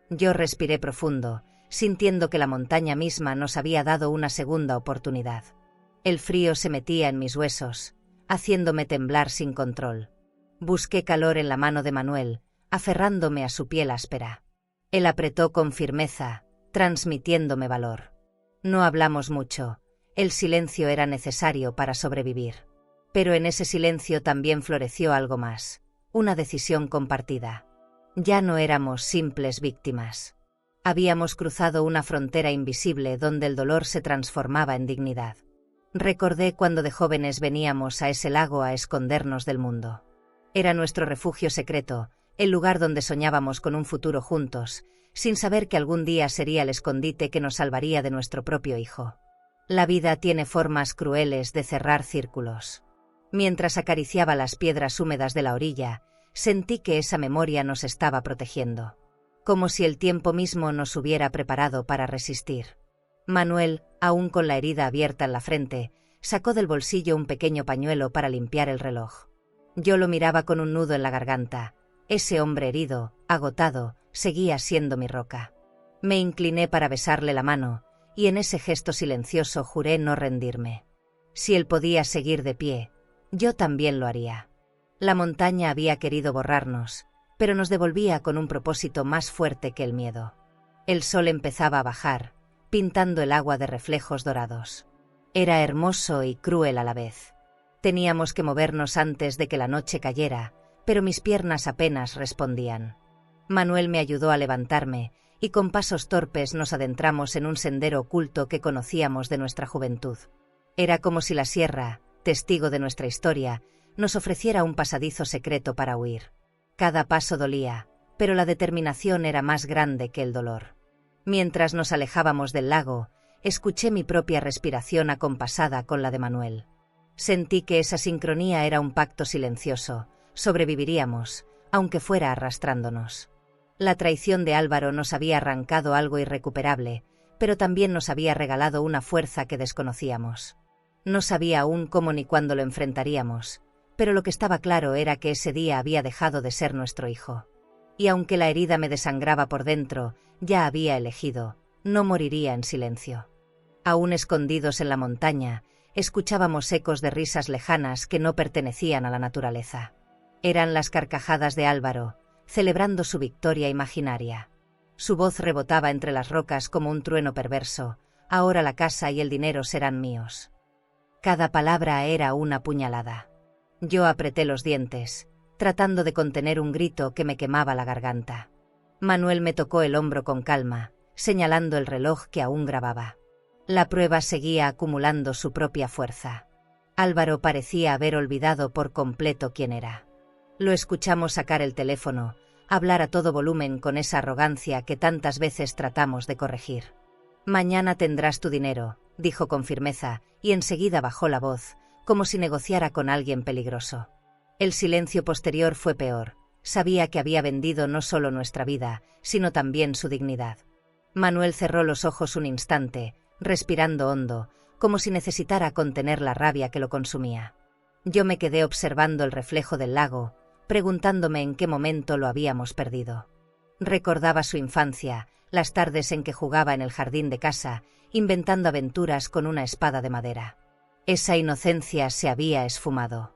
Speaker 1: Yo respiré profundo, sintiendo que la montaña misma nos había dado una segunda oportunidad. El frío se metía en mis huesos, haciéndome temblar sin control. Busqué calor en la mano de Manuel, aferrándome a su piel áspera. Él apretó con firmeza, transmitiéndome valor. No hablamos mucho, el silencio era necesario para sobrevivir. Pero en ese silencio también floreció algo más, una decisión compartida. Ya no éramos simples víctimas. Habíamos cruzado una frontera invisible donde el dolor se transformaba en dignidad. Recordé cuando de jóvenes veníamos a ese lago a escondernos del mundo. Era nuestro refugio secreto, el lugar donde soñábamos con un futuro juntos, sin saber que algún día sería el escondite que nos salvaría de nuestro propio hijo. La vida tiene formas crueles de cerrar círculos. Mientras acariciaba las piedras húmedas de la orilla, sentí que esa memoria nos estaba protegiendo. Como si el tiempo mismo nos hubiera preparado para resistir. Manuel, aún con la herida abierta en la frente, sacó del bolsillo un pequeño pañuelo para limpiar el reloj. Yo lo miraba con un nudo en la garganta. Ese hombre herido, agotado, seguía siendo mi roca. Me incliné para besarle la mano, y en ese gesto silencioso juré no rendirme. Si él podía seguir de pie, yo también lo haría. La montaña había querido borrarnos, pero nos devolvía con un propósito más fuerte que el miedo. El sol empezaba a bajar, pintando el agua de reflejos dorados. Era hermoso y cruel a la vez. Teníamos que movernos antes de que la noche cayera, pero mis piernas apenas respondían. Manuel me ayudó a levantarme, y con pasos torpes nos adentramos en un sendero oculto que conocíamos de nuestra juventud. Era como si la sierra, testigo de nuestra historia, nos ofreciera un pasadizo secreto para huir. Cada paso dolía, pero la determinación era más grande que el dolor. Mientras nos alejábamos del lago, escuché mi propia respiración acompasada con la de Manuel. Sentí que esa sincronía era un pacto silencioso, sobreviviríamos, aunque fuera arrastrándonos. La traición de Álvaro nos había arrancado algo irrecuperable, pero también nos había regalado una fuerza que desconocíamos. No sabía aún cómo ni cuándo lo enfrentaríamos, pero lo que estaba claro era que ese día había dejado de ser nuestro hijo. Y aunque la herida me desangraba por dentro, ya había elegido, no moriría en silencio. Aún escondidos en la montaña, escuchábamos ecos de risas lejanas que no pertenecían a la naturaleza. Eran las carcajadas de Álvaro, celebrando su victoria imaginaria. Su voz rebotaba entre las rocas como un trueno perverso. Ahora la casa y el dinero serán míos. Cada palabra era una puñalada. Yo apreté los dientes, tratando de contener un grito que me quemaba la garganta. Manuel me tocó el hombro con calma, señalando el reloj que aún grababa. La prueba seguía acumulando su propia fuerza. Álvaro parecía haber olvidado por completo quién era. Lo escuchamos sacar el teléfono, hablar a todo volumen con esa arrogancia que tantas veces tratamos de corregir. «Mañana tendrás tu dinero», dijo con firmeza, y enseguida bajó la voz, como si negociara con alguien peligroso. El silencio posterior fue peor. Sabía que había vendido no solo nuestra vida, sino también su dignidad. Manuel cerró los ojos un instante, respirando hondo, como si necesitara contener la rabia que lo consumía. Yo me quedé observando el reflejo del lago, preguntándome en qué momento lo habíamos perdido. Recordaba su infancia, las tardes en que jugaba en el jardín de casa, inventando aventuras con una espada de madera. Esa inocencia se había esfumado.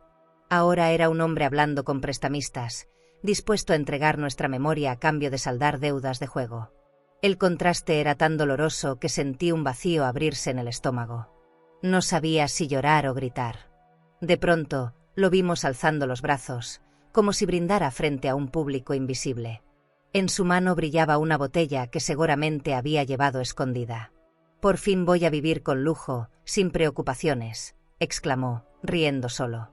Speaker 1: Ahora era un hombre hablando con prestamistas, dispuesto a entregar nuestra memoria a cambio de saldar deudas de juego. El contraste era tan doloroso que sentí un vacío abrirse en el estómago. No sabía si llorar o gritar. De pronto, lo vimos alzando los brazos, como si brindara frente a un público invisible. En su mano brillaba una botella que seguramente había llevado escondida. «Por fin voy a vivir con lujo, sin preocupaciones», exclamó, riendo solo.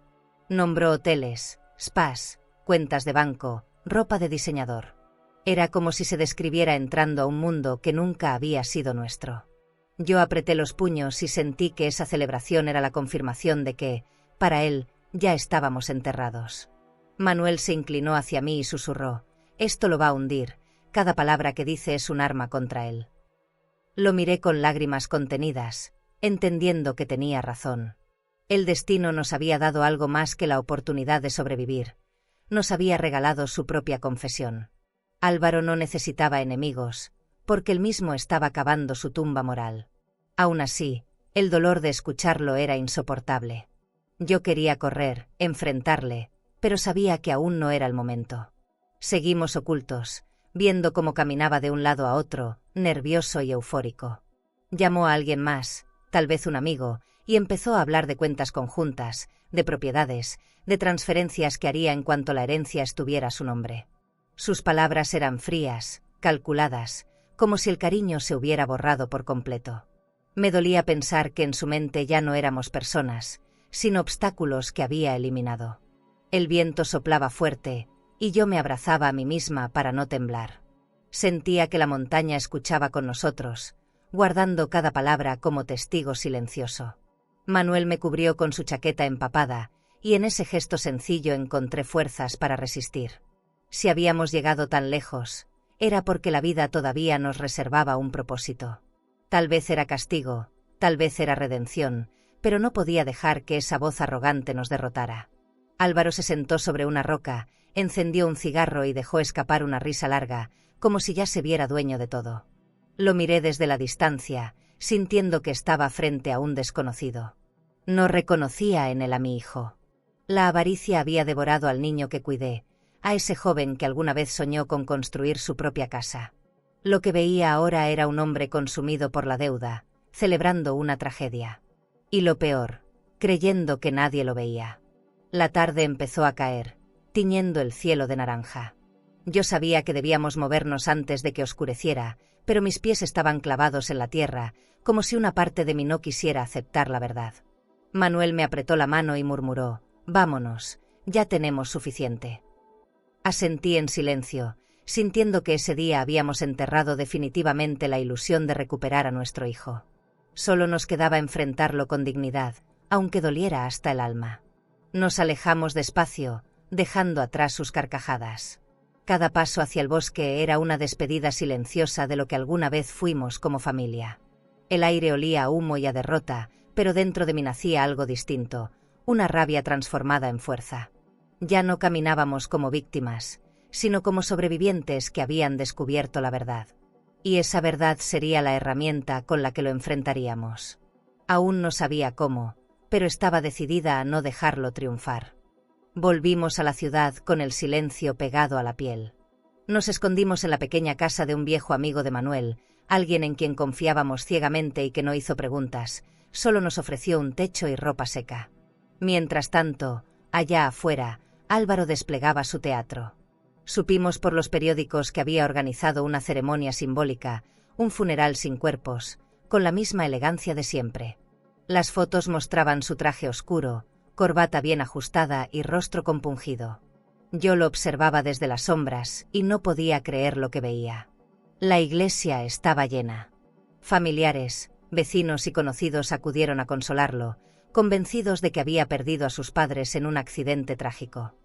Speaker 1: Nombró hoteles, spas, cuentas de banco, ropa de diseñador. Era como si se describiera entrando a un mundo que nunca había sido nuestro. Yo apreté los puños y sentí que esa celebración era la confirmación de que, para él, ya estábamos enterrados. Manuel se inclinó hacia mí y susurró: «Esto lo va a hundir, cada palabra que dice es un arma contra él». Lo miré con lágrimas contenidas, entendiendo que tenía razón. El destino nos había dado algo más que la oportunidad de sobrevivir. Nos había regalado su propia confesión. Álvaro no necesitaba enemigos, porque él mismo estaba cavando su tumba moral. Aún así, el dolor de escucharlo era insoportable. Yo quería correr, enfrentarle, pero sabía que aún no era el momento. Seguimos ocultos, viendo cómo caminaba de un lado a otro, nervioso y eufórico. Llamó a alguien más, tal vez un amigo, y empezó a hablar de cuentas conjuntas, de propiedades, de transferencias que haría en cuanto la herencia estuviera a su nombre. Sus palabras eran frías, calculadas, como si el cariño se hubiera borrado por completo. Me dolía pensar que en su mente ya no éramos personas, sino obstáculos que había eliminado. El viento soplaba fuerte, y yo me abrazaba a mí misma para no temblar. Sentía que la montaña escuchaba con nosotros, guardando cada palabra como testigo silencioso. Manuel me cubrió con su chaqueta empapada, y en ese gesto sencillo encontré fuerzas para resistir. Si habíamos llegado tan lejos, era porque la vida todavía nos reservaba un propósito. Tal vez era castigo, tal vez era redención, pero no podía dejar que esa voz arrogante nos derrotara. Álvaro se sentó sobre una roca, encendió un cigarro y dejó escapar una risa larga, como si ya se viera dueño de todo. Lo miré desde la distancia, sintiendo que estaba frente a un desconocido. No reconocía en él a mi hijo. La avaricia había devorado al niño que cuidé, a ese joven que alguna vez soñó con construir su propia casa. Lo que veía ahora era un hombre consumido por la deuda, celebrando una tragedia. Y lo peor, creyendo que nadie lo veía. La tarde empezó a caer, tiñendo el cielo de naranja. Yo sabía que debíamos movernos antes de que oscureciera, pero mis pies estaban clavados en la tierra, como si una parte de mí no quisiera aceptar la verdad. Manuel me apretó la mano y murmuró: «Vámonos, ya tenemos suficiente». Asentí en silencio, sintiendo que ese día habíamos enterrado definitivamente la ilusión de recuperar a nuestro hijo. Solo nos quedaba enfrentarlo con dignidad, aunque doliera hasta el alma. Nos alejamos despacio, dejando atrás sus carcajadas. Cada paso hacia el bosque era una despedida silenciosa de lo que alguna vez fuimos como familia. El aire olía a humo y a derrota, pero dentro de mí nacía algo distinto, una rabia transformada en fuerza. Ya no caminábamos como víctimas, sino como sobrevivientes que habían descubierto la verdad. Y esa verdad sería la herramienta con la que lo enfrentaríamos. Aún no sabía cómo, pero estaba decidida a no dejarlo triunfar. Volvimos a la ciudad con el silencio pegado a la piel. Nos escondimos en la pequeña casa de un viejo amigo de Manuel, alguien en quien confiábamos ciegamente y que no hizo preguntas, solo nos ofreció un techo y ropa seca. Mientras tanto, allá afuera, Álvaro desplegaba su teatro. Supimos por los periódicos que había organizado una ceremonia simbólica, un funeral sin cuerpos, con la misma elegancia de siempre. Las fotos mostraban su traje oscuro, corbata bien ajustada y rostro compungido. Yo lo observaba desde las sombras y no podía creer lo que veía. La iglesia estaba llena. Familiares, vecinos y conocidos acudieron a consolarlo, convencidos de que había perdido a sus padres en un accidente trágico.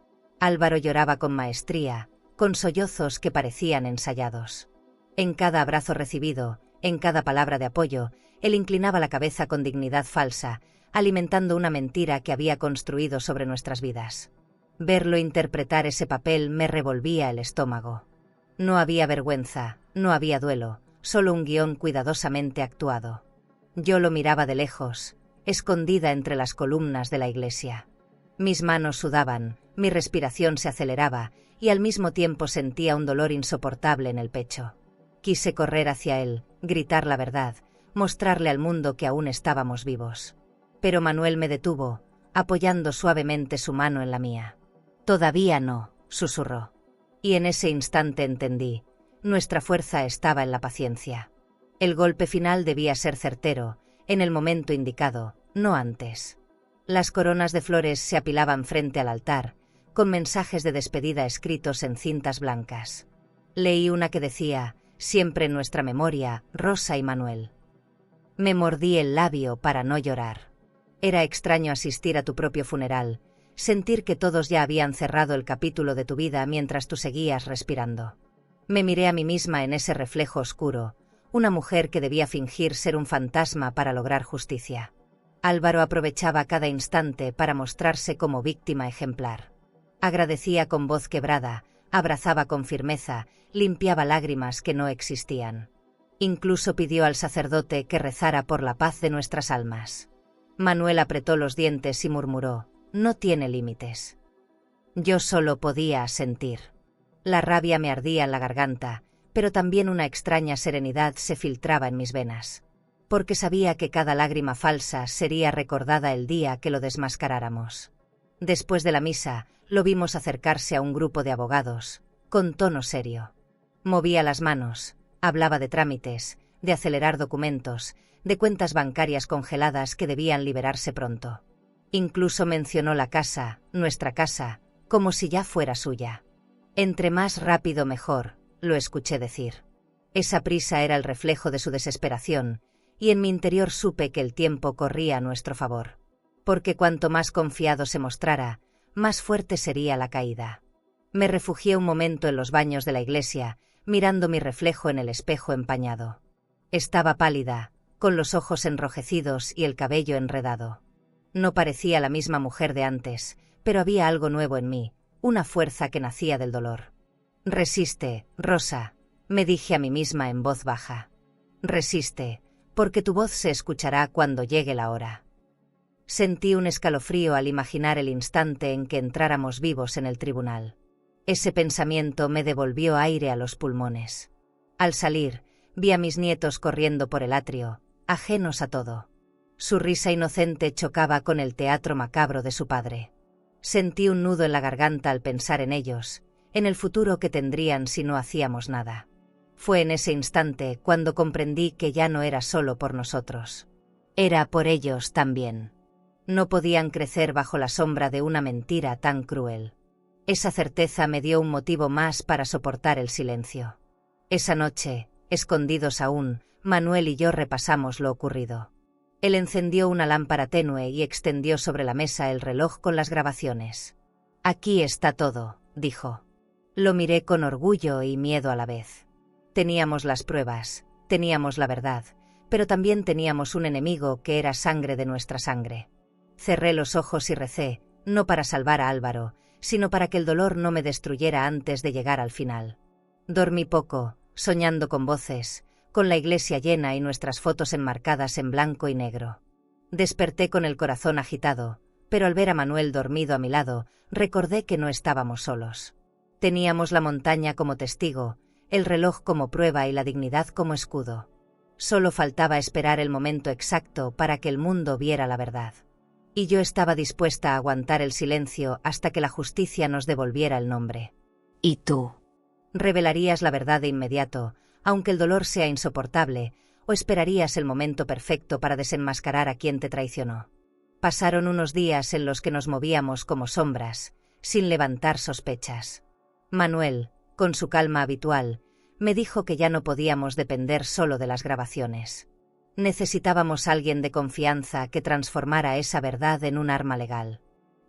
Speaker 1: Álvaro lloraba con maestría, con sollozos que parecían ensayados. En cada abrazo recibido, en cada palabra de apoyo, él inclinaba la cabeza con dignidad falsa, alimentando una mentira que había construido sobre nuestras vidas. Verlo interpretar ese papel me revolvía el estómago. No había vergüenza, no había duelo, solo un guión cuidadosamente actuado. Yo lo miraba de lejos, escondida entre las columnas de la iglesia. Mis manos sudaban, mi respiración se aceleraba, y al mismo tiempo sentía un dolor insoportable en el pecho. Quise correr hacia él, gritar la verdad, mostrarle al mundo que aún estábamos vivos. Pero Manuel me detuvo, apoyando suavemente su mano en la mía. «Todavía no», susurró. Y en ese instante entendí. Nuestra fuerza estaba en la paciencia. El golpe final debía ser certero, en el momento indicado, no antes. Las coronas de flores se apilaban frente al altar, con mensajes de despedida escritos en cintas blancas. Leí una que decía, siempre en nuestra memoria, Rosa y Manuel. Me mordí el labio para no llorar. Era extraño asistir a tu propio funeral, sentir que todos ya habían cerrado el capítulo de tu vida mientras tú seguías respirando. Me miré a mí misma en ese reflejo oscuro, una mujer que debía fingir ser un fantasma para lograr justicia. Álvaro aprovechaba cada instante para mostrarse como víctima ejemplar. Agradecía con voz quebrada, abrazaba con firmeza, limpiaba lágrimas que no existían. Incluso pidió al sacerdote que rezara por la paz de nuestras almas. Manuel apretó los dientes y murmuró, «No tiene límites». Yo solo podía sentir. La rabia me ardía en la garganta, pero también una extraña serenidad se filtraba en mis venas. Porque sabía que cada lágrima falsa sería recordada el día que lo desmascaráramos. Después de la misa, lo vimos acercarse a un grupo de abogados, con tono serio. Movía las manos, hablaba de trámites, de acelerar documentos, de cuentas bancarias congeladas que debían liberarse pronto. Incluso mencionó la casa, nuestra casa, como si ya fuera suya. Entre más rápido mejor, lo escuché decir. Esa prisa era el reflejo de su desesperación, y en mi interior supe que el tiempo corría a nuestro favor. Porque cuanto más confiado se mostrara, más fuerte sería la caída. Me refugié un momento en los baños de la iglesia, mirando mi reflejo en el espejo empañado. Estaba pálida, con los ojos enrojecidos y el cabello enredado. No parecía la misma mujer de antes, pero había algo nuevo en mí, una fuerza que nacía del dolor. «Resiste, Rosa», me dije a mí misma en voz baja. «Resiste, porque tu voz se escuchará cuando llegue la hora». Sentí un escalofrío al imaginar el instante en que entráramos vivos en el tribunal. Ese pensamiento me devolvió aire a los pulmones. Al salir, vi a mis nietos corriendo por el atrio, ajenos a todo. Su risa inocente chocaba con el teatro macabro de su padre. Sentí un nudo en la garganta al pensar en ellos, en el futuro que tendrían si no hacíamos nada. Fue en ese instante cuando comprendí que ya no era solo por nosotros. Era por ellos también. No podían crecer bajo la sombra de una mentira tan cruel. Esa certeza me dio un motivo más para soportar el silencio. Esa noche, escondidos aún, Manuel y yo repasamos lo ocurrido. Él encendió una lámpara tenue y extendió sobre la mesa el reloj con las grabaciones. «Aquí está todo», dijo. Lo miré con orgullo y miedo a la vez. Teníamos las pruebas, teníamos la verdad, pero también teníamos un enemigo que era sangre de nuestra sangre. Cerré los ojos y recé, no para salvar a Álvaro, sino para que el dolor no me destruyera antes de llegar al final. Dormí poco, soñando con voces, con la iglesia llena y nuestras fotos enmarcadas en blanco y negro. Desperté con el corazón agitado, pero al ver a Manuel dormido a mi lado, recordé que no estábamos solos. Teníamos la montaña como testigo, el reloj como prueba y la dignidad como escudo. Solo faltaba esperar el momento exacto para que el mundo viera la verdad. Y yo estaba dispuesta a aguantar el silencio hasta que la justicia nos devolviera el nombre. ¿Y tú? ¿Revelarías la verdad de inmediato, aunque el dolor sea insoportable, o esperarías el momento perfecto para desenmascarar a quien te traicionó? Pasaron unos días en los que nos movíamos como sombras, sin levantar sospechas. Manuel, con su calma habitual, me dijo que ya no podíamos depender solo de las grabaciones. Necesitábamos a alguien de confianza que transformara esa verdad en un arma legal.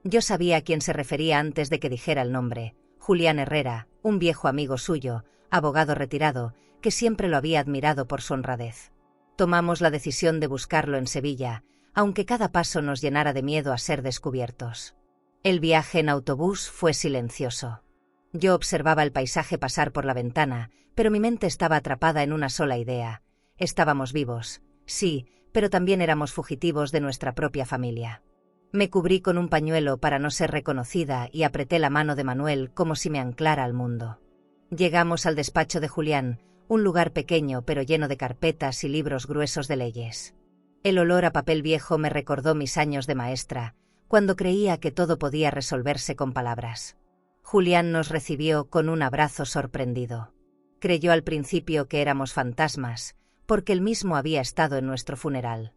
Speaker 1: Yo sabía a quién se refería antes de que dijera el nombre: Julián Herrera, un viejo amigo suyo, abogado retirado, que siempre lo había admirado por su honradez. Tomamos la decisión de buscarlo en Sevilla, aunque cada paso nos llenara de miedo a ser descubiertos. El viaje en autobús fue silencioso. Yo observaba el paisaje pasar por la ventana, pero mi mente estaba atrapada en una sola idea. Estábamos vivos, sí, pero también éramos fugitivos de nuestra propia familia. Me cubrí con un pañuelo para no ser reconocida y apreté la mano de Manuel como si me anclara al mundo. Llegamos al despacho de Julián, un lugar pequeño pero lleno de carpetas y libros gruesos de leyes. El olor a papel viejo me recordó mis años de maestra, cuando creía que todo podía resolverse con palabras. Julián nos recibió con un abrazo sorprendido. Creyó al principio que éramos fantasmas, porque él mismo había estado en nuestro funeral.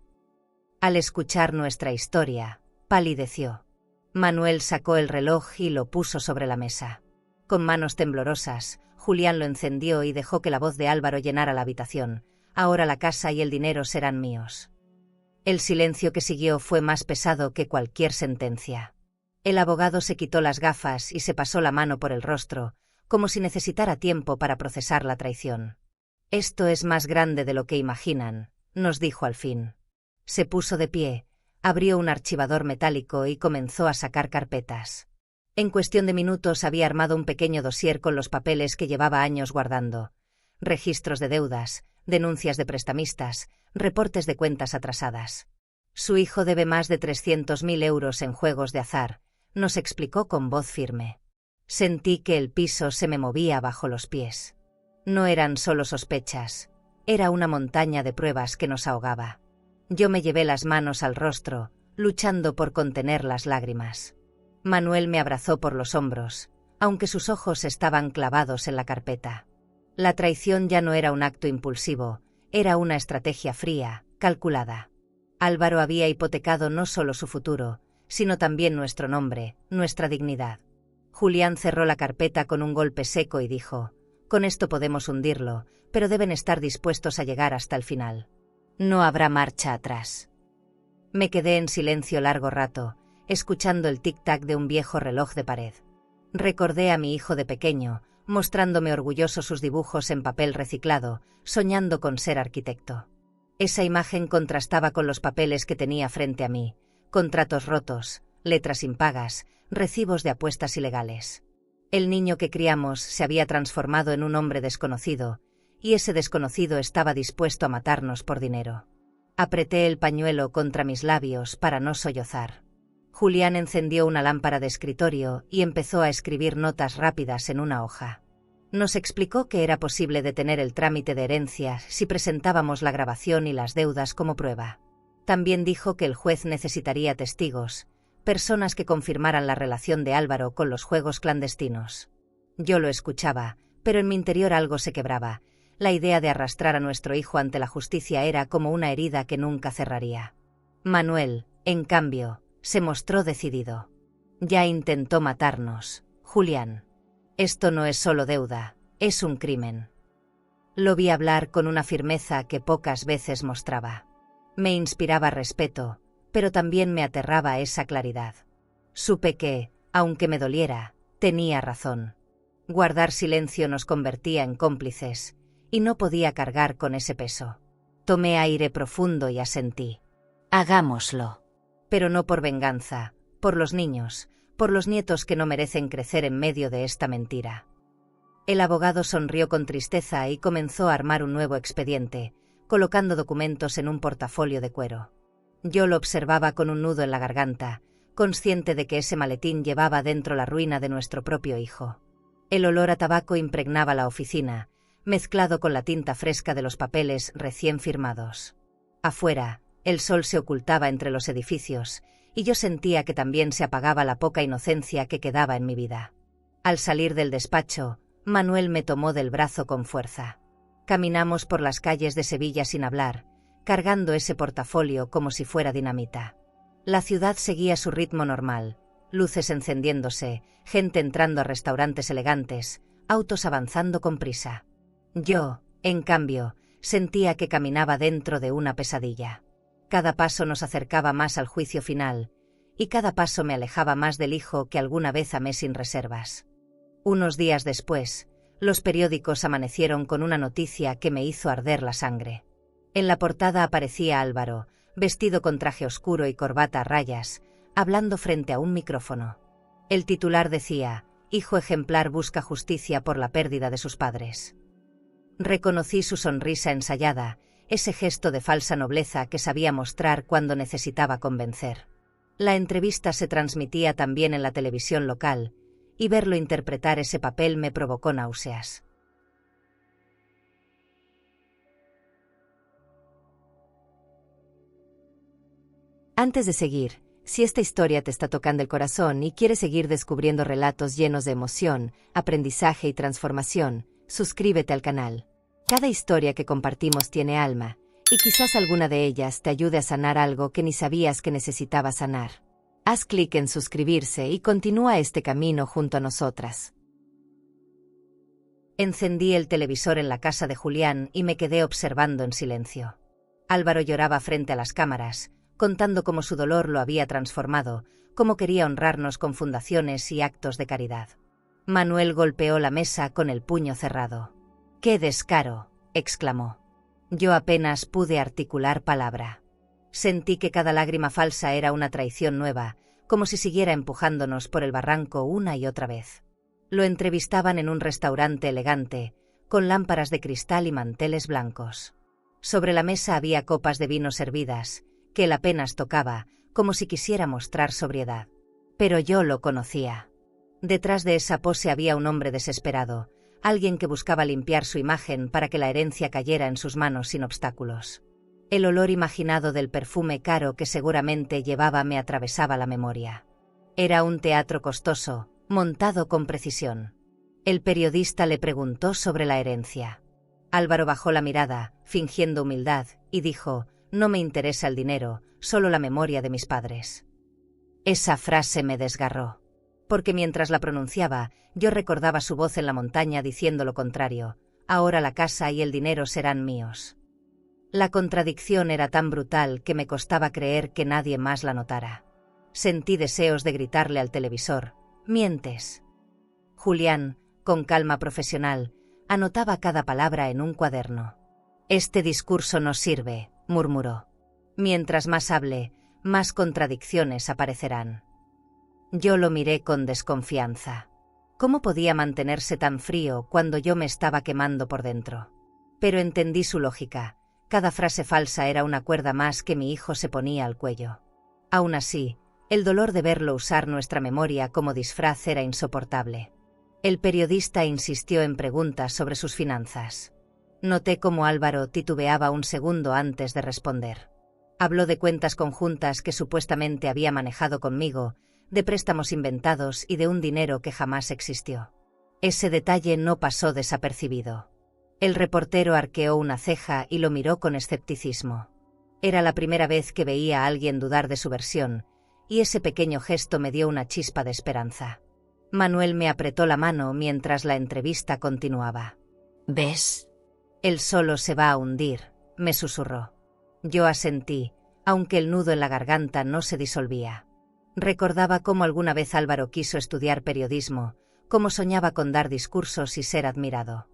Speaker 1: Al escuchar nuestra historia, palideció. Manuel sacó el reloj y lo puso sobre la mesa. Con manos temblorosas, Julián lo encendió y dejó que la voz de Álvaro llenara la habitación. Ahora la casa y el dinero serán míos. El silencio que siguió fue más pesado que cualquier sentencia. El abogado se quitó las gafas y se pasó la mano por el rostro, como si necesitara tiempo para procesar la traición. «Esto es más grande de lo que imaginan», nos dijo al fin. Se puso de pie, abrió un archivador metálico y comenzó a sacar carpetas. En cuestión de minutos había armado un pequeño dossier con los papeles que llevaba años guardando. Registros de deudas, denuncias de prestamistas, reportes de cuentas atrasadas. Su hijo debe más de 300.000 euros en juegos de azar, nos explicó con voz firme. Sentí que el piso se me movía bajo los pies. No eran solo sospechas, era una montaña de pruebas que nos ahogaba. Yo me llevé las manos al rostro, luchando por contener las lágrimas. Manuel me abrazó por los hombros, aunque sus ojos estaban clavados en la carpeta. La traición ya no era un acto impulsivo, era una estrategia fría, calculada. Álvaro había hipotecado no solo su futuro, sino también nuestro nombre, nuestra dignidad. Julián cerró la carpeta con un golpe seco y dijo: «Con esto podemos hundirlo, pero deben estar dispuestos a llegar hasta el final. No habrá marcha atrás». Me quedé en silencio largo rato, escuchando el tic-tac de un viejo reloj de pared. Recordé a mi hijo de pequeño, mostrándome orgulloso sus dibujos en papel reciclado, soñando con ser arquitecto. Esa imagen contrastaba con los papeles que tenía frente a mí: contratos rotos, letras impagas, recibos de apuestas ilegales. El niño que criamos se había transformado en un hombre desconocido, y ese desconocido estaba dispuesto a matarnos por dinero. Apreté el pañuelo contra mis labios para no sollozar. Julián encendió una lámpara de escritorio y empezó a escribir notas rápidas en una hoja. Nos explicó que era posible detener el trámite de herencia si presentábamos la grabación y las deudas como prueba. También dijo que el juez necesitaría testigos, personas que confirmaran la relación de Álvaro con los juegos clandestinos. Yo lo escuchaba, pero en mi interior algo se quebraba. La idea de arrastrar a nuestro hijo ante la justicia era como una herida que nunca cerraría. Manuel, en cambio, se mostró decidido. «Ya intentó matarnos, Julián. Esto no es solo deuda, es un crimen». Lo vi hablar con una firmeza que pocas veces mostraba. Me inspiraba respeto, pero también me aterraba esa claridad. Supe que, aunque me doliera, tenía razón. Guardar silencio nos convertía en cómplices, y no podía cargar con ese peso. Tomé aire profundo y asentí. «Hagámoslo». Pero no por venganza, por los niños, por los nietos que no merecen crecer en medio de esta mentira. El abogado sonrió con tristeza y comenzó a armar un nuevo expediente, colocando documentos en un portafolio de cuero. Yo lo observaba con un nudo en la garganta, consciente de que ese maletín llevaba dentro la ruina de nuestro propio hijo. El olor a tabaco impregnaba la oficina, mezclado con la tinta fresca de los papeles recién firmados. Afuera, el sol se ocultaba entre los edificios, y yo sentía que también se apagaba la poca inocencia que quedaba en mi vida. Al salir del despacho, Manuel me tomó del brazo con fuerza. Caminamos por las calles de Sevilla sin hablar, cargando ese portafolio como si fuera dinamita. La ciudad seguía su ritmo normal, luces encendiéndose, gente entrando a restaurantes elegantes, autos avanzando con prisa. Yo, en cambio, sentía que caminaba dentro de una pesadilla. Cada paso nos acercaba más al juicio final, y cada paso me alejaba más del hijo que alguna vez amé sin reservas. Unos días después, los periódicos amanecieron con una noticia que me hizo arder la sangre. En la portada aparecía Álvaro, vestido con traje oscuro y corbata a rayas, hablando frente a un micrófono. El titular decía: «Hijo ejemplar busca justicia por la pérdida de sus padres». Reconocí su sonrisa ensayada, ese gesto de falsa nobleza que sabía mostrar cuando necesitaba convencer. La entrevista se transmitía también en la televisión local, y verlo interpretar ese papel me provocó náuseas. Antes de seguir, si esta historia te está tocando el corazón y quieres seguir descubriendo relatos llenos de emoción, aprendizaje y transformación, suscríbete al canal. Cada historia que compartimos tiene alma, y quizás alguna de ellas te ayude a sanar algo que ni sabías que necesitabas sanar. Haz clic en suscribirse y continúa este camino junto a nosotras. Encendí el televisor en la casa de Julián y me quedé observando en silencio. Álvaro lloraba frente a las cámaras, contando cómo su dolor lo había transformado, cómo quería honrarnos con fundaciones y actos de caridad. Manuel golpeó la mesa con el puño cerrado. ¡Qué descaro!, exclamó. Yo apenas pude articular palabra. Sentí que cada lágrima falsa era una traición nueva, como si siguiera empujándonos por el barranco una y otra vez. Lo entrevistaban en un restaurante elegante, con lámparas de cristal y manteles blancos. Sobre la mesa había copas de vino servidas, que él apenas tocaba, como si quisiera mostrar sobriedad. Pero yo lo conocía. Detrás de esa pose había un hombre desesperado, alguien que buscaba limpiar su imagen para que la herencia cayera en sus manos sin obstáculos. El olor imaginado del perfume caro que seguramente llevaba me atravesaba la memoria. Era un teatro costoso, montado con precisión. El periodista le preguntó sobre la herencia. Álvaro bajó la mirada, fingiendo humildad, y dijo: «No me interesa el dinero, solo la memoria de mis padres». Esa frase me desgarró. Porque mientras la pronunciaba, yo recordaba su voz en la montaña diciendo lo contrario: «Ahora la casa y el dinero serán míos». La contradicción era tan brutal que me costaba creer que nadie más la notara. Sentí deseos de gritarle al televisor: «¡Mientes!». Julián, con calma profesional, anotaba cada palabra en un cuaderno. «Este discurso no sirve», murmuró. «Mientras más hable, más contradicciones aparecerán». Yo lo miré con desconfianza. ¿Cómo podía mantenerse tan frío cuando yo me estaba quemando por dentro? Pero entendí su lógica. Cada frase falsa era una cuerda más que mi hijo se ponía al cuello. Aún así, el dolor de verlo usar nuestra memoria como disfraz era insoportable. El periodista insistió en preguntas sobre sus finanzas. Noté cómo Álvaro titubeaba un segundo antes de responder. Habló de cuentas conjuntas que supuestamente había manejado conmigo, de préstamos inventados y de un dinero que jamás existió. Ese detalle no pasó desapercibido. El reportero arqueó una ceja y lo miró con escepticismo. Era la primera vez que veía a alguien dudar de su versión, y ese pequeño gesto me dio una chispa de esperanza. Manuel me apretó la mano mientras la entrevista continuaba.
Speaker 2: ¿Ves?
Speaker 1: «Él solo se va a hundir», me susurró. Yo asentí, aunque el nudo en la garganta no se disolvía. Recordaba cómo alguna vez Álvaro quiso estudiar periodismo, cómo soñaba con dar discursos y ser admirado.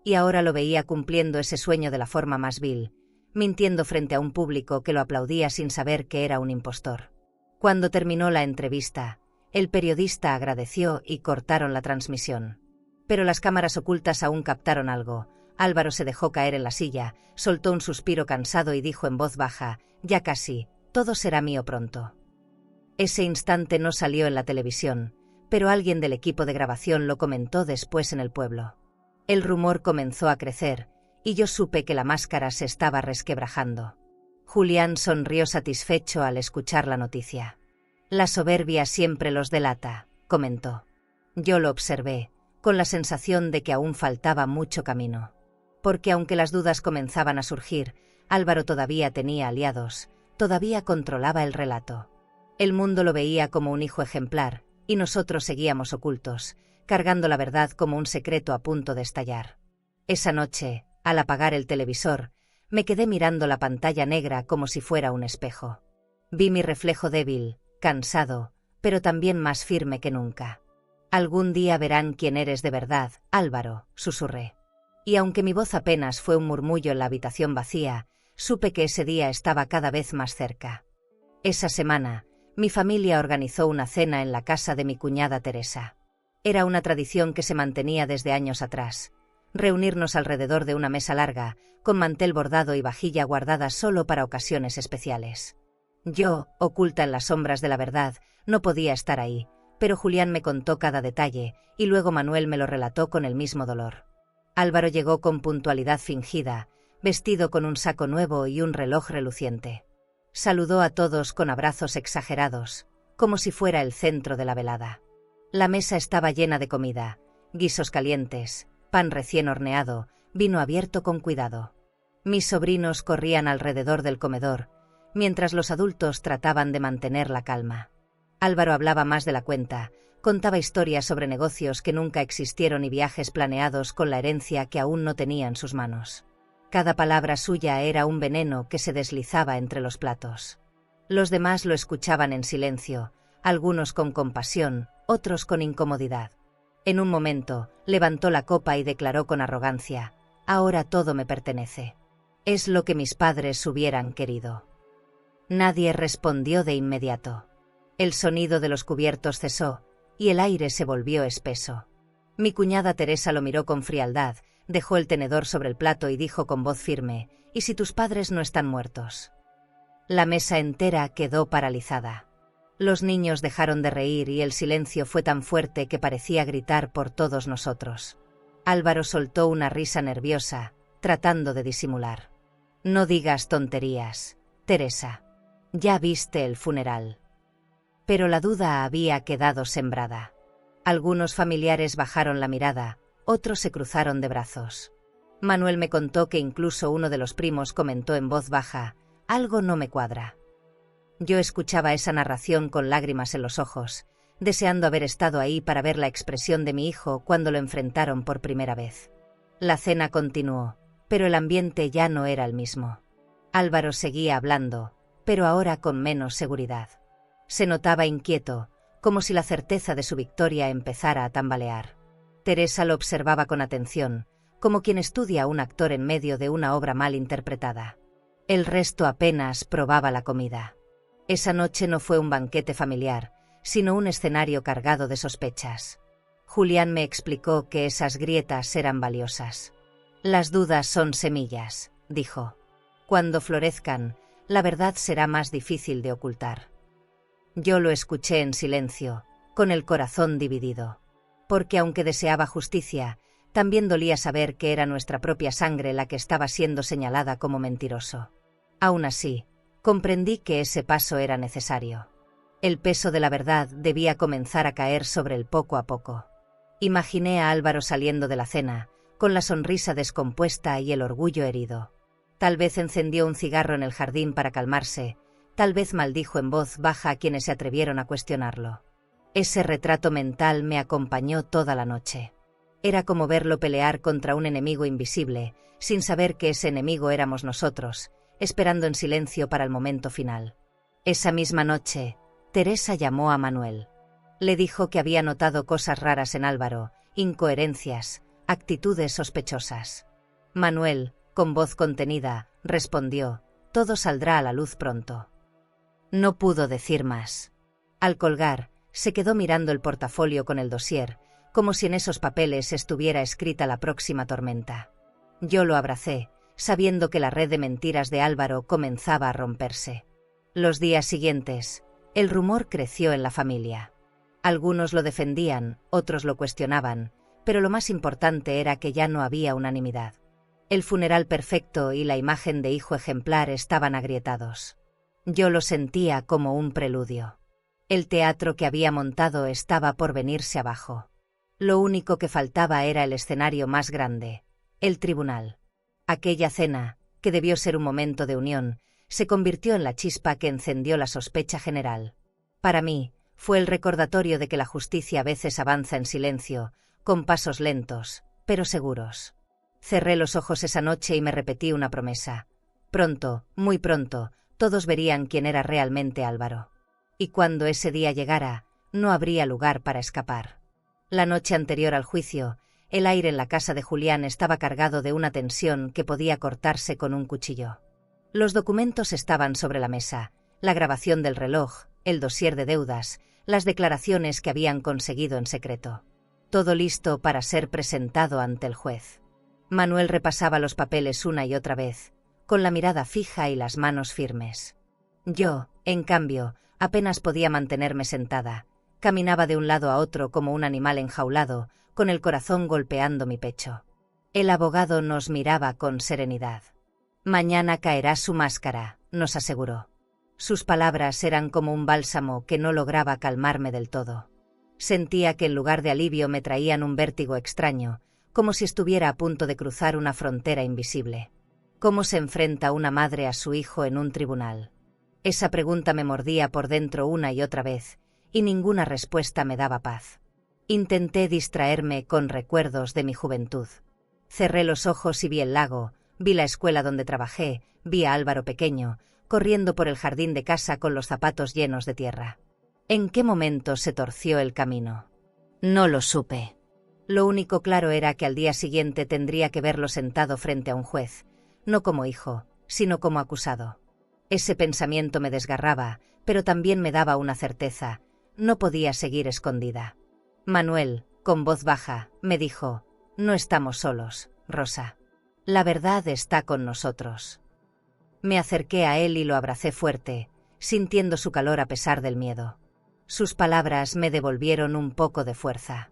Speaker 1: Y ahora lo veía cumpliendo ese sueño de la forma más vil, mintiendo frente a un público que lo aplaudía sin saber que era un impostor. Cuando terminó la entrevista, el periodista agradeció y cortaron la transmisión. Pero las cámaras ocultas aún captaron algo. Álvaro se dejó caer en la silla, soltó un suspiro cansado y dijo en voz baja: «Ya casi, todo será mío pronto». Ese instante no salió en la televisión, pero alguien del equipo de grabación lo comentó después en el pueblo. El rumor comenzó a crecer, y yo supe que la máscara se estaba resquebrajando. Julián sonrió satisfecho al escuchar la noticia. «La soberbia siempre los delata», comentó. Yo lo observé, con la sensación de que aún faltaba mucho camino. Porque aunque las dudas comenzaban a surgir, Álvaro todavía tenía aliados, todavía controlaba el relato. El mundo lo veía como un hijo ejemplar, y nosotros seguíamos ocultos, cargando la verdad como un secreto a punto de estallar. Esa noche, al apagar el televisor, me quedé mirando la pantalla negra como si fuera un espejo. Vi mi reflejo débil, cansado, pero también más firme que nunca. «Algún día verán quién eres de verdad, Álvaro», susurré. Y aunque mi voz apenas fue un murmullo en la habitación vacía, supe que ese día estaba cada vez más cerca. Esa semana, mi familia organizó una cena en la casa de mi cuñada Teresa. Era una tradición que se mantenía desde años atrás. Reunirnos alrededor de una mesa larga, con mantel bordado y vajilla guardada solo para ocasiones especiales. Yo, oculta en las sombras de la verdad, no podía estar ahí, pero Julián me contó cada detalle, y luego Manuel me lo relató con el mismo dolor. Álvaro llegó con puntualidad fingida, vestido con un saco nuevo y un reloj reluciente. Saludó a todos con abrazos exagerados, como si fuera el centro de la velada. La mesa estaba llena de comida, guisos calientes, pan recién horneado, vino abierto con cuidado. Mis sobrinos corrían alrededor del comedor, mientras los adultos trataban de mantener la calma. Álvaro hablaba más de la cuenta, contaba historias sobre negocios que nunca existieron y viajes planeados con la herencia que aún no tenía en sus manos. Cada palabra suya era un veneno que se deslizaba entre los platos. Los demás lo escuchaban en silencio, algunos con compasión, otros con incomodidad. En un momento, levantó la copa y declaró con arrogancia: «Ahora todo me pertenece. Es lo que mis padres hubieran querido». Nadie respondió de inmediato. El sonido de los cubiertos cesó, y el aire se volvió espeso. Mi cuñada Teresa lo miró con frialdad, dejó el tenedor sobre el plato y dijo con voz firme: «¿Y si tus padres no están muertos?». La mesa entera quedó paralizada. Los niños dejaron de reír y el silencio fue tan fuerte que parecía gritar por todos nosotros. Álvaro soltó una risa nerviosa, tratando de disimular. «No digas tonterías, Teresa. Ya viste el funeral». Pero la duda había quedado sembrada. Algunos familiares bajaron la mirada, otros se cruzaron de brazos. Manuel me contó que incluso uno de los primos comentó en voz baja: «Algo no me cuadra». Yo escuchaba esa narración con lágrimas en los ojos, deseando haber estado ahí para ver la expresión de mi hijo cuando lo enfrentaron por primera vez. La cena continuó, pero el ambiente ya no era el mismo. Álvaro seguía hablando, pero ahora con menos seguridad. Se notaba inquieto, como si la certeza de su victoria empezara a tambalear. Teresa lo observaba con atención, como quien estudia a un actor en medio de una obra mal interpretada. El resto apenas probaba la comida. Esa noche no fue un banquete familiar, sino un escenario cargado de sospechas. Julián me explicó que esas grietas eran valiosas. «Las dudas son semillas», dijo. «Cuando florezcan, la verdad será más difícil de ocultar». Yo lo escuché en silencio, con el corazón dividido. Porque aunque deseaba justicia, también dolía saber que era nuestra propia sangre la que estaba siendo señalada como mentiroso. Aún así, comprendí que ese paso era necesario. El peso de la verdad debía comenzar a caer sobre él poco a poco. Imaginé a Álvaro saliendo de la cena, con la sonrisa descompuesta y el orgullo herido. Tal vez encendió un cigarro en el jardín para calmarse, tal vez maldijo en voz baja a quienes se atrevieron a cuestionarlo. Ese retrato mental me acompañó toda la noche. Era como verlo pelear contra un enemigo invisible, sin saber que ese enemigo éramos nosotros, esperando en silencio para el momento final. Esa misma noche, Teresa llamó a Manuel. Le dijo que había notado cosas raras en Álvaro, incoherencias, actitudes sospechosas. Manuel, con voz contenida, respondió: «Todo saldrá a la luz pronto». No pudo decir más. Al colgar, se quedó mirando el portafolio con el dossier, como si en esos papeles estuviera escrita la próxima tormenta. Yo lo abracé, sabiendo que la red de mentiras de Álvaro comenzaba a romperse. Los días siguientes, el rumor creció en la familia. Algunos lo defendían, otros lo cuestionaban, pero lo más importante era que ya no había unanimidad. El funeral perfecto y la imagen de hijo ejemplar estaban agrietados. Yo lo sentía como un preludio. El teatro que había montado estaba por venirse abajo. Lo único que faltaba era el escenario más grande, el tribunal. Aquella cena, que debió ser un momento de unión, se convirtió en la chispa que encendió la sospecha general. Para mí, fue el recordatorio de que la justicia a veces avanza en silencio, con pasos lentos, pero seguros. Cerré los ojos esa noche y me repetí una promesa. Pronto, muy pronto, todos verían quién era realmente Álvaro. Y cuando ese día llegara, no habría lugar para escapar. La noche anterior al juicio, el aire en la casa de Julián estaba cargado de una tensión que podía cortarse con un cuchillo. Los documentos estaban sobre la mesa, la grabación del reloj, el dossier de deudas, las declaraciones que habían conseguido en secreto. Todo listo para ser presentado ante el juez. Manuel repasaba los papeles una y otra vez, con la mirada fija y las manos firmes. Yo, en cambio, apenas podía mantenerme sentada. Caminaba de un lado a otro como un animal enjaulado, con el corazón golpeando mi pecho. El abogado nos miraba con serenidad. «Mañana caerá su máscara», nos aseguró. Sus palabras eran como un bálsamo que no lograba calmarme del todo. Sentía que en lugar de alivio me traían un vértigo extraño, como si estuviera a punto de cruzar una frontera invisible. ¿Cómo se enfrenta una madre a su hijo en un tribunal? Esa pregunta me mordía por dentro una y otra vez, y ninguna respuesta me daba paz. Intenté distraerme con recuerdos de mi juventud. Cerré los ojos y vi el lago, vi la escuela donde trabajé, vi a Álvaro pequeño, corriendo por el jardín de casa con los zapatos llenos de tierra. ¿En qué momento se torció el camino? No lo supe. Lo único claro era que al día siguiente tendría que verlo sentado frente a un juez, no como hijo, sino como acusado. Ese pensamiento me desgarraba, pero también me daba una certeza: no podía seguir escondida. Manuel, con voz baja, me dijo: «No estamos solos, Rosa. La verdad está con nosotros». Me acerqué a él y lo abracé fuerte, sintiendo su calor a pesar del miedo. Sus palabras me devolvieron un poco de fuerza.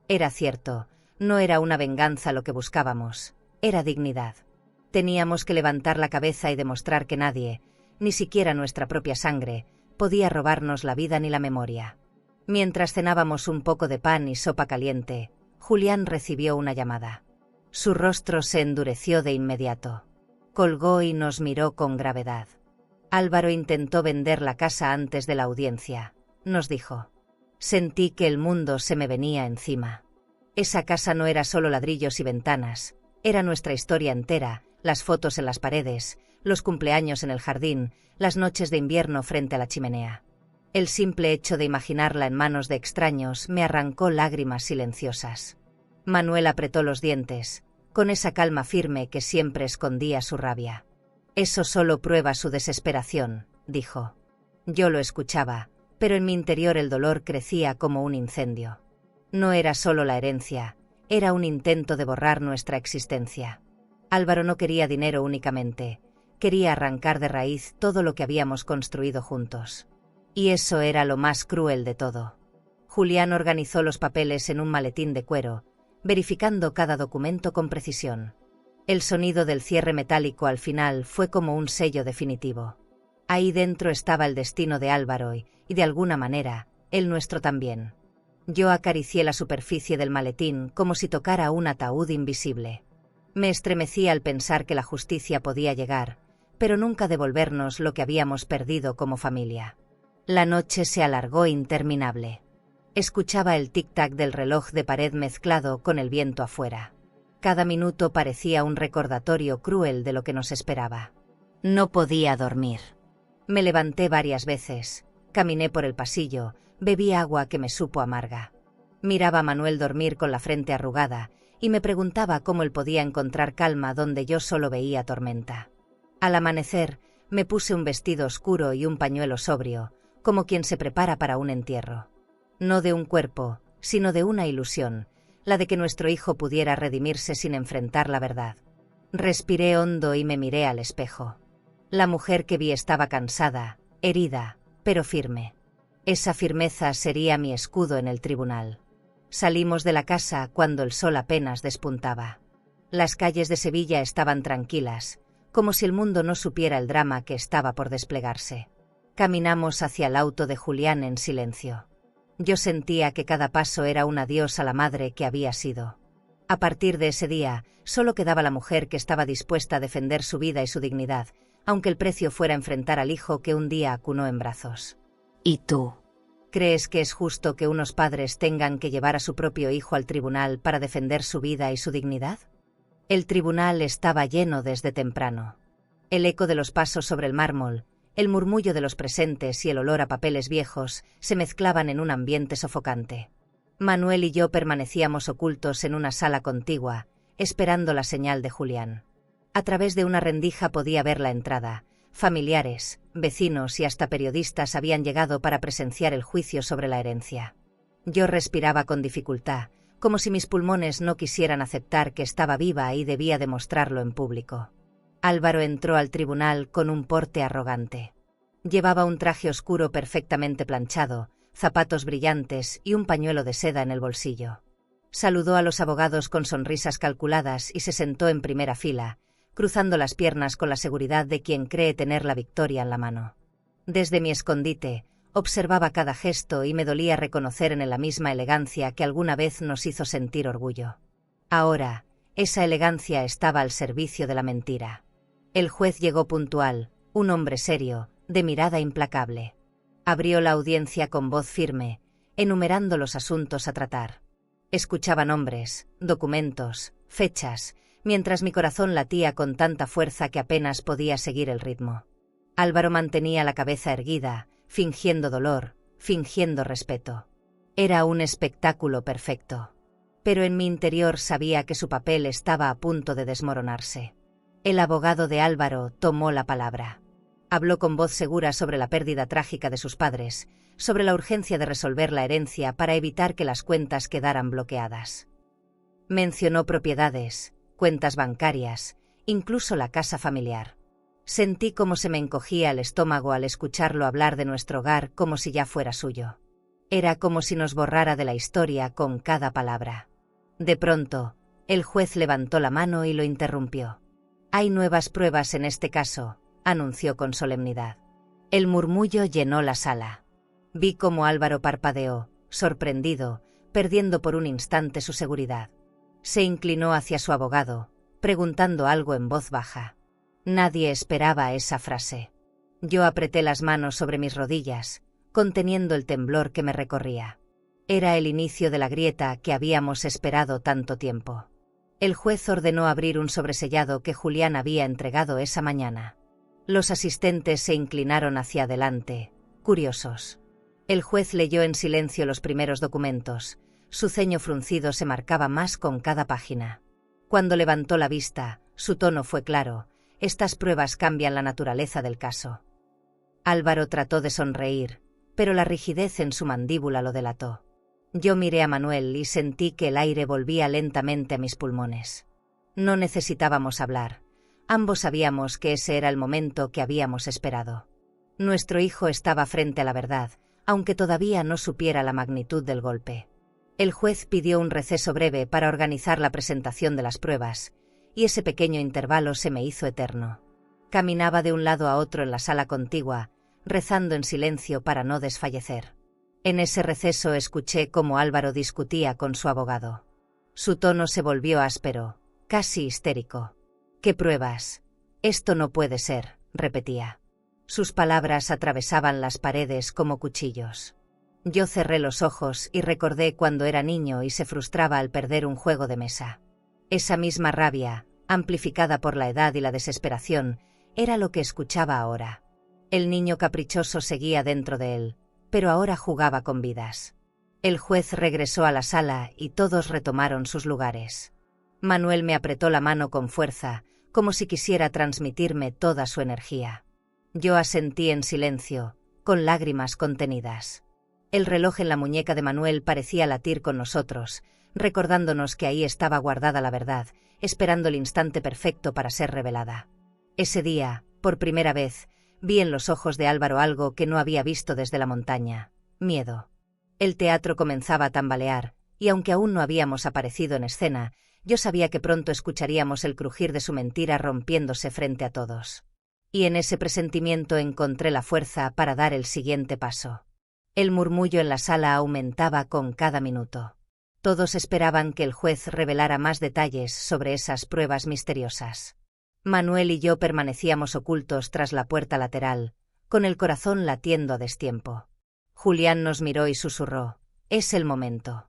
Speaker 1: Era cierto, no era una venganza lo que buscábamos, era dignidad. Teníamos que levantar la cabeza y demostrar que nadie, ni siquiera nuestra propia sangre, podía robarnos la vida ni la memoria. Mientras cenábamos un poco de pan y sopa caliente, Julián recibió una llamada. Su rostro se endureció de inmediato. Colgó y nos miró con gravedad. Álvaro intentó vender la casa antes de la audiencia, nos dijo. Sentí que el mundo se me venía encima. Esa casa no era solo ladrillos y ventanas, era nuestra historia entera, las fotos en las paredes, los cumpleaños en el jardín, las noches de invierno frente a la chimenea. El simple hecho de imaginarla en manos de extraños me arrancó lágrimas silenciosas. Manuel apretó los dientes, con esa calma firme que siempre escondía su rabia. Eso solo prueba su desesperación, dijo. Yo lo escuchaba, pero en mi interior el dolor crecía como un incendio. No era solo la herencia, era un intento de borrar nuestra existencia. Álvaro no quería dinero únicamente, quería arrancar de raíz todo lo que habíamos construido juntos. Y eso era lo más cruel de todo. Julián organizó los papeles en un maletín de cuero, verificando cada documento con precisión. El sonido del cierre metálico al final fue como un sello definitivo. Ahí dentro estaba el destino de Álvaro y, de alguna manera, el nuestro también. Yo acaricié la superficie del maletín como si tocara un ataúd invisible. Me estremecí al pensar que la justicia podía llegar, pero nunca devolvernos lo que habíamos perdido como familia. La noche se alargó interminable. Escuchaba el tic-tac del reloj de pared mezclado con el viento afuera. Cada minuto parecía un recordatorio cruel de lo que nos esperaba. No podía dormir. Me levanté varias veces, caminé por el pasillo, bebí agua que me supo amarga. Miraba a Manuel dormir con la frente arrugada y me preguntaba cómo él podía encontrar calma donde yo solo veía tormenta. Al amanecer, me puse un vestido oscuro y un pañuelo sobrio, como quien se prepara para un entierro. No de un cuerpo, sino de una ilusión, la de que nuestro hijo pudiera redimirse sin enfrentar la verdad. Respiré hondo y me miré al espejo. La mujer que vi estaba cansada, herida, pero firme. Esa firmeza sería mi escudo en el tribunal. Salimos de la casa cuando el sol apenas despuntaba. Las calles de Sevilla estaban tranquilas, como si el mundo no supiera el drama que estaba por desplegarse. Caminamos hacia el auto de Julián en silencio. Yo sentía que cada paso era un adiós a la madre que había sido. A partir de ese día, solo quedaba la mujer que estaba dispuesta a defender su vida y su dignidad, aunque el precio fuera enfrentar al hijo que un día acunó en brazos. ¿Y tú? ¿Crees que es justo que unos padres tengan que llevar a su propio hijo al tribunal para defender su vida y su dignidad? El tribunal estaba lleno desde temprano. El eco de los pasos sobre el mármol, el murmullo de los presentes y el olor a papeles viejos se mezclaban en un ambiente sofocante. Manuel y yo permanecíamos ocultos en una sala contigua, esperando la señal de Julián. A través de una rendija podía ver la entrada. Familiares, vecinos y hasta periodistas habían llegado para presenciar el juicio sobre la herencia. Yo respiraba con dificultad, como si mis pulmones no quisieran aceptar que estaba viva y debía demostrarlo en público. Álvaro entró al tribunal con un porte arrogante. Llevaba un traje oscuro perfectamente planchado, zapatos brillantes y un pañuelo de seda en el bolsillo. Saludó a los abogados con sonrisas calculadas y se sentó en primera fila, cruzando las piernas con la seguridad de quien cree tener la victoria en la mano. Desde mi escondite, observaba cada gesto y me dolía reconocer en él la misma elegancia que alguna vez nos hizo sentir orgullo. Ahora, esa elegancia estaba al servicio de la mentira. El juez llegó puntual, un hombre serio, de mirada implacable. Abrió la audiencia con voz firme, enumerando los asuntos a tratar. Escuchaba nombres, documentos, fechas, mientras mi corazón latía con tanta fuerza que apenas podía seguir el ritmo. Álvaro mantenía la cabeza erguida, fingiendo dolor, fingiendo respeto. Era un espectáculo perfecto. Pero en mi interior sabía que su papel estaba a punto de desmoronarse. El abogado de Álvaro tomó la palabra. Habló con voz segura sobre la pérdida trágica de sus padres, sobre la urgencia de resolver la herencia para evitar que las cuentas quedaran bloqueadas. Mencionó propiedades, cuentas bancarias, incluso la casa familiar. Sentí cómo se me encogía el estómago al escucharlo hablar de nuestro hogar como si ya fuera suyo. Era como si nos borrara de la historia con cada palabra. De pronto, el juez levantó la mano y lo interrumpió. «Hay nuevas pruebas en este caso», anunció con solemnidad. El murmullo llenó la sala. Vi cómo Álvaro parpadeó, sorprendido, perdiendo por un instante su seguridad. Se inclinó hacia su abogado, preguntando algo en voz baja. Nadie esperaba esa frase. Yo apreté las manos sobre mis rodillas, conteniendo el temblor que me recorría. Era el inicio de la grieta que habíamos esperado tanto tiempo. El juez ordenó abrir un sobresellado que Julián había entregado esa mañana. Los asistentes se inclinaron hacia adelante, curiosos. El juez leyó en silencio los primeros documentos. Su ceño fruncido se marcaba más con cada página. Cuando levantó la vista, su tono fue claro. Estas pruebas cambian la naturaleza del caso. Álvaro trató de sonreír, pero la rigidez en su mandíbula lo delató. Yo miré a Manuel y sentí que el aire volvía lentamente a mis pulmones. No necesitábamos hablar. Ambos sabíamos que ese era el momento que habíamos esperado. Nuestro hijo estaba frente a la verdad, aunque todavía no supiera la magnitud del golpe. El juez pidió un receso breve para organizar la presentación de las pruebas, y ese pequeño intervalo se me hizo eterno. Caminaba de un lado a otro en la sala contigua, rezando en silencio para no desfallecer. En ese receso escuché cómo Álvaro discutía con su abogado. Su tono se volvió áspero, casi histérico. «¿Qué pruebas? Esto no puede ser», repetía. Sus palabras atravesaban las paredes como cuchillos. Yo cerré los ojos y recordé cuando era niño y se frustraba al perder un juego de mesa. Esa misma rabia, amplificada por la edad y la desesperación, era lo que escuchaba ahora. El niño caprichoso seguía dentro de él, pero ahora jugaba con vidas. El juez regresó a la sala y todos retomaron sus lugares. Manuel me apretó la mano con fuerza, como si quisiera transmitirme toda su energía. Yo asentí en silencio, con lágrimas contenidas. El reloj en la muñeca de Manuel parecía latir con nosotros, recordándonos que ahí estaba guardada la verdad, esperando el instante perfecto para ser revelada. Ese día, por primera vez, vi en los ojos de Álvaro algo que no había visto desde la montaña: miedo. El teatro comenzaba a tambalear, y aunque aún no habíamos aparecido en escena, yo sabía que pronto escucharíamos el crujir de su mentira rompiéndose frente a todos. Y en ese presentimiento encontré la fuerza para dar el siguiente paso. El murmullo en la sala aumentaba con cada minuto. Todos esperaban que el juez revelara más detalles sobre esas pruebas misteriosas. Manuel y yo permanecíamos ocultos tras la puerta lateral, con el corazón latiendo a destiempo. Julián nos miró y susurró: «Es el momento».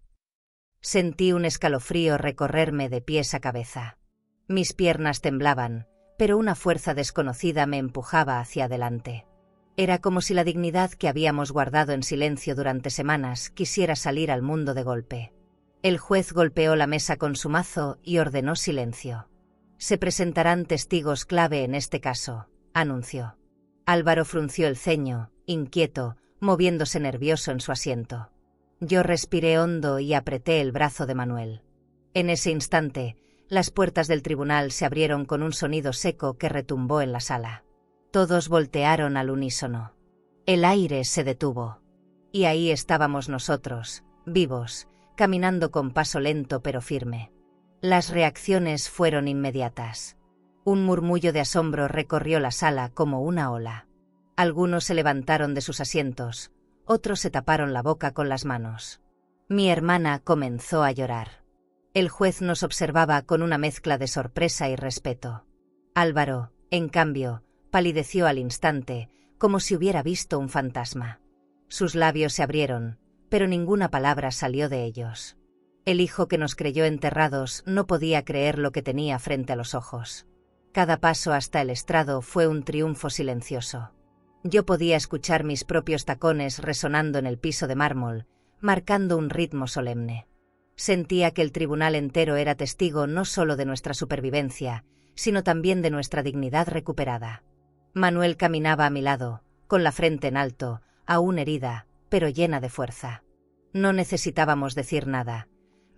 Speaker 1: Sentí un escalofrío recorrerme de pies a cabeza. Mis piernas temblaban, pero una fuerza desconocida me empujaba hacia adelante. Era como si la dignidad que habíamos guardado en silencio durante semanas quisiera salir al mundo de golpe. El juez golpeó la mesa con su mazo y ordenó silencio. «Se presentarán testigos clave en este caso», anunció. Álvaro frunció el ceño, inquieto, moviéndose nervioso en su asiento. Yo respiré hondo y apreté el brazo de Manuel. En ese instante, las puertas del tribunal se abrieron con un sonido seco que retumbó en la sala. Todos voltearon al unísono. El aire se detuvo. Y ahí estábamos nosotros, vivos, caminando con paso lento pero firme. Las reacciones fueron inmediatas. Un murmullo de asombro recorrió la sala como una ola. Algunos se levantaron de sus asientos, otros se taparon la boca con las manos. Mi hermana comenzó a llorar. El juez nos observaba con una mezcla de sorpresa y respeto. Álvaro, en cambio, palideció al instante, como si hubiera visto un fantasma. Sus labios se abrieron, pero ninguna palabra salió de ellos. El hijo que nos creyó enterrados no podía creer lo que tenía frente a los ojos. Cada paso hasta el estrado fue un triunfo silencioso. Yo podía escuchar mis propios tacones resonando en el piso de mármol, marcando un ritmo solemne. Sentía que el tribunal entero era testigo no solo de nuestra supervivencia, sino también de nuestra dignidad recuperada. Manuel caminaba a mi lado, con la frente en alto, aún herida, pero llena de fuerza. No necesitábamos decir nada.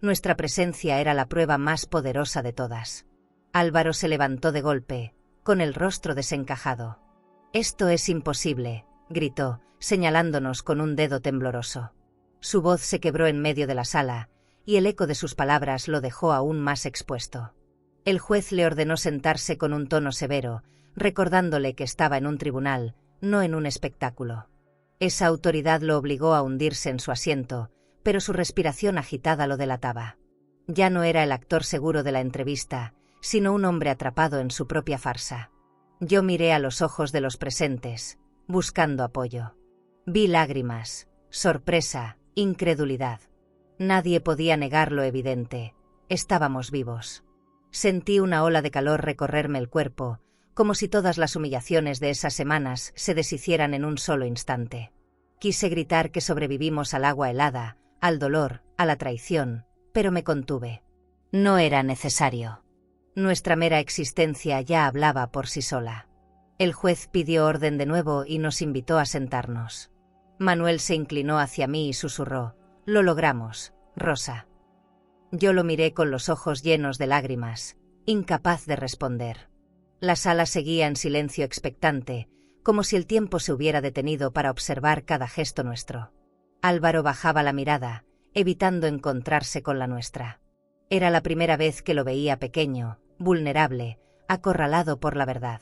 Speaker 1: Nuestra presencia era la prueba más poderosa de todas. Álvaro se levantó de golpe, con el rostro desencajado. «Esto es imposible», gritó, señalándonos con un dedo tembloroso. Su voz se quebró en medio de la sala, y el eco de sus palabras lo dejó aún más expuesto. El juez le ordenó sentarse con un tono severo, recordándole que estaba en un tribunal, no en un espectáculo. Esa autoridad lo obligó a hundirse en su asiento, pero su respiración agitada lo delataba. Ya no era el actor seguro de la entrevista, sino un hombre atrapado en su propia farsa. Yo miré a los ojos de los presentes, buscando apoyo. Vi lágrimas, sorpresa, incredulidad. Nadie podía negar lo evidente. Estábamos vivos. Sentí una ola de calor recorrerme el cuerpo, como si todas las humillaciones de esas semanas se deshicieran en un solo instante. Quise gritar que sobrevivimos al agua helada, al dolor, a la traición, pero me contuve. No era necesario. Nuestra mera existencia ya hablaba por sí sola. El juez pidió orden de nuevo y nos invitó a sentarnos. Manuel se inclinó hacia mí y susurró: «Lo logramos, Rosa». Yo lo miré con los ojos llenos de lágrimas, incapaz de responder. La sala seguía en silencio expectante, como si el tiempo se hubiera detenido para observar cada gesto nuestro. Álvaro bajaba la mirada, evitando encontrarse con la nuestra. Era la primera vez que lo veía pequeño, vulnerable, acorralado por la verdad.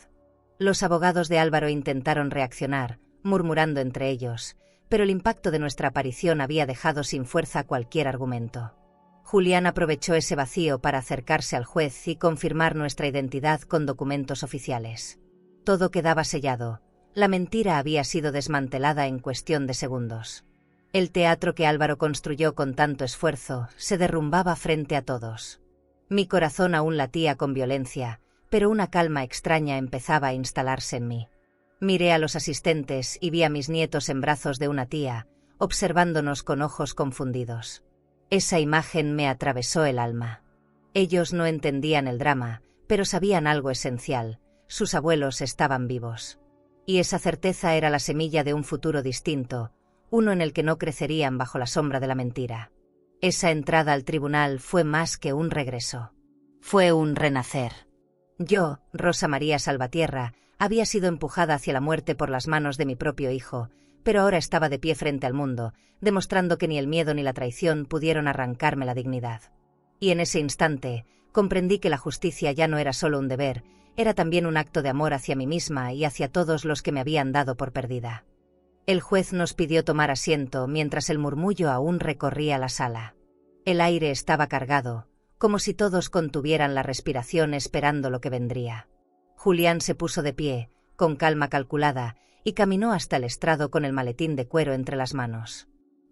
Speaker 1: Los abogados de Álvaro intentaron reaccionar, murmurando entre ellos, pero el impacto de nuestra aparición había dejado sin fuerza cualquier argumento. Julián aprovechó ese vacío para acercarse al juez y confirmar nuestra identidad con documentos oficiales. Todo quedaba sellado. La mentira había sido desmantelada en cuestión de segundos. El teatro que Álvaro construyó con tanto esfuerzo se derrumbaba frente a todos. Mi corazón aún latía con violencia, pero una calma extraña empezaba a instalarse en mí. Miré a los asistentes y vi a mis nietos en brazos de una tía, observándonos con ojos confundidos. Esa imagen me atravesó el alma. Ellos no entendían el drama, pero sabían algo esencial: sus abuelos estaban vivos. Y esa certeza era la semilla de un futuro distinto, uno en el que no crecerían bajo la sombra de la mentira. Esa entrada al tribunal fue más que un regreso. Fue un renacer. Yo, Rosa María Salvatierra, había sido empujada hacia la muerte por las manos de mi propio hijo, pero ahora estaba de pie frente al mundo, demostrando que ni el miedo ni la traición pudieron arrancarme la dignidad. Y en ese instante, comprendí que la justicia ya no era solo un deber, era también un acto de amor hacia mí misma y hacia todos los que me habían dado por perdida. El juez nos pidió tomar asiento mientras el murmullo aún recorría la sala. El aire estaba cargado, como si todos contuvieran la respiración esperando lo que vendría. Julián se puso de pie, con calma calculada, y caminó hasta el estrado con el maletín de cuero entre las manos.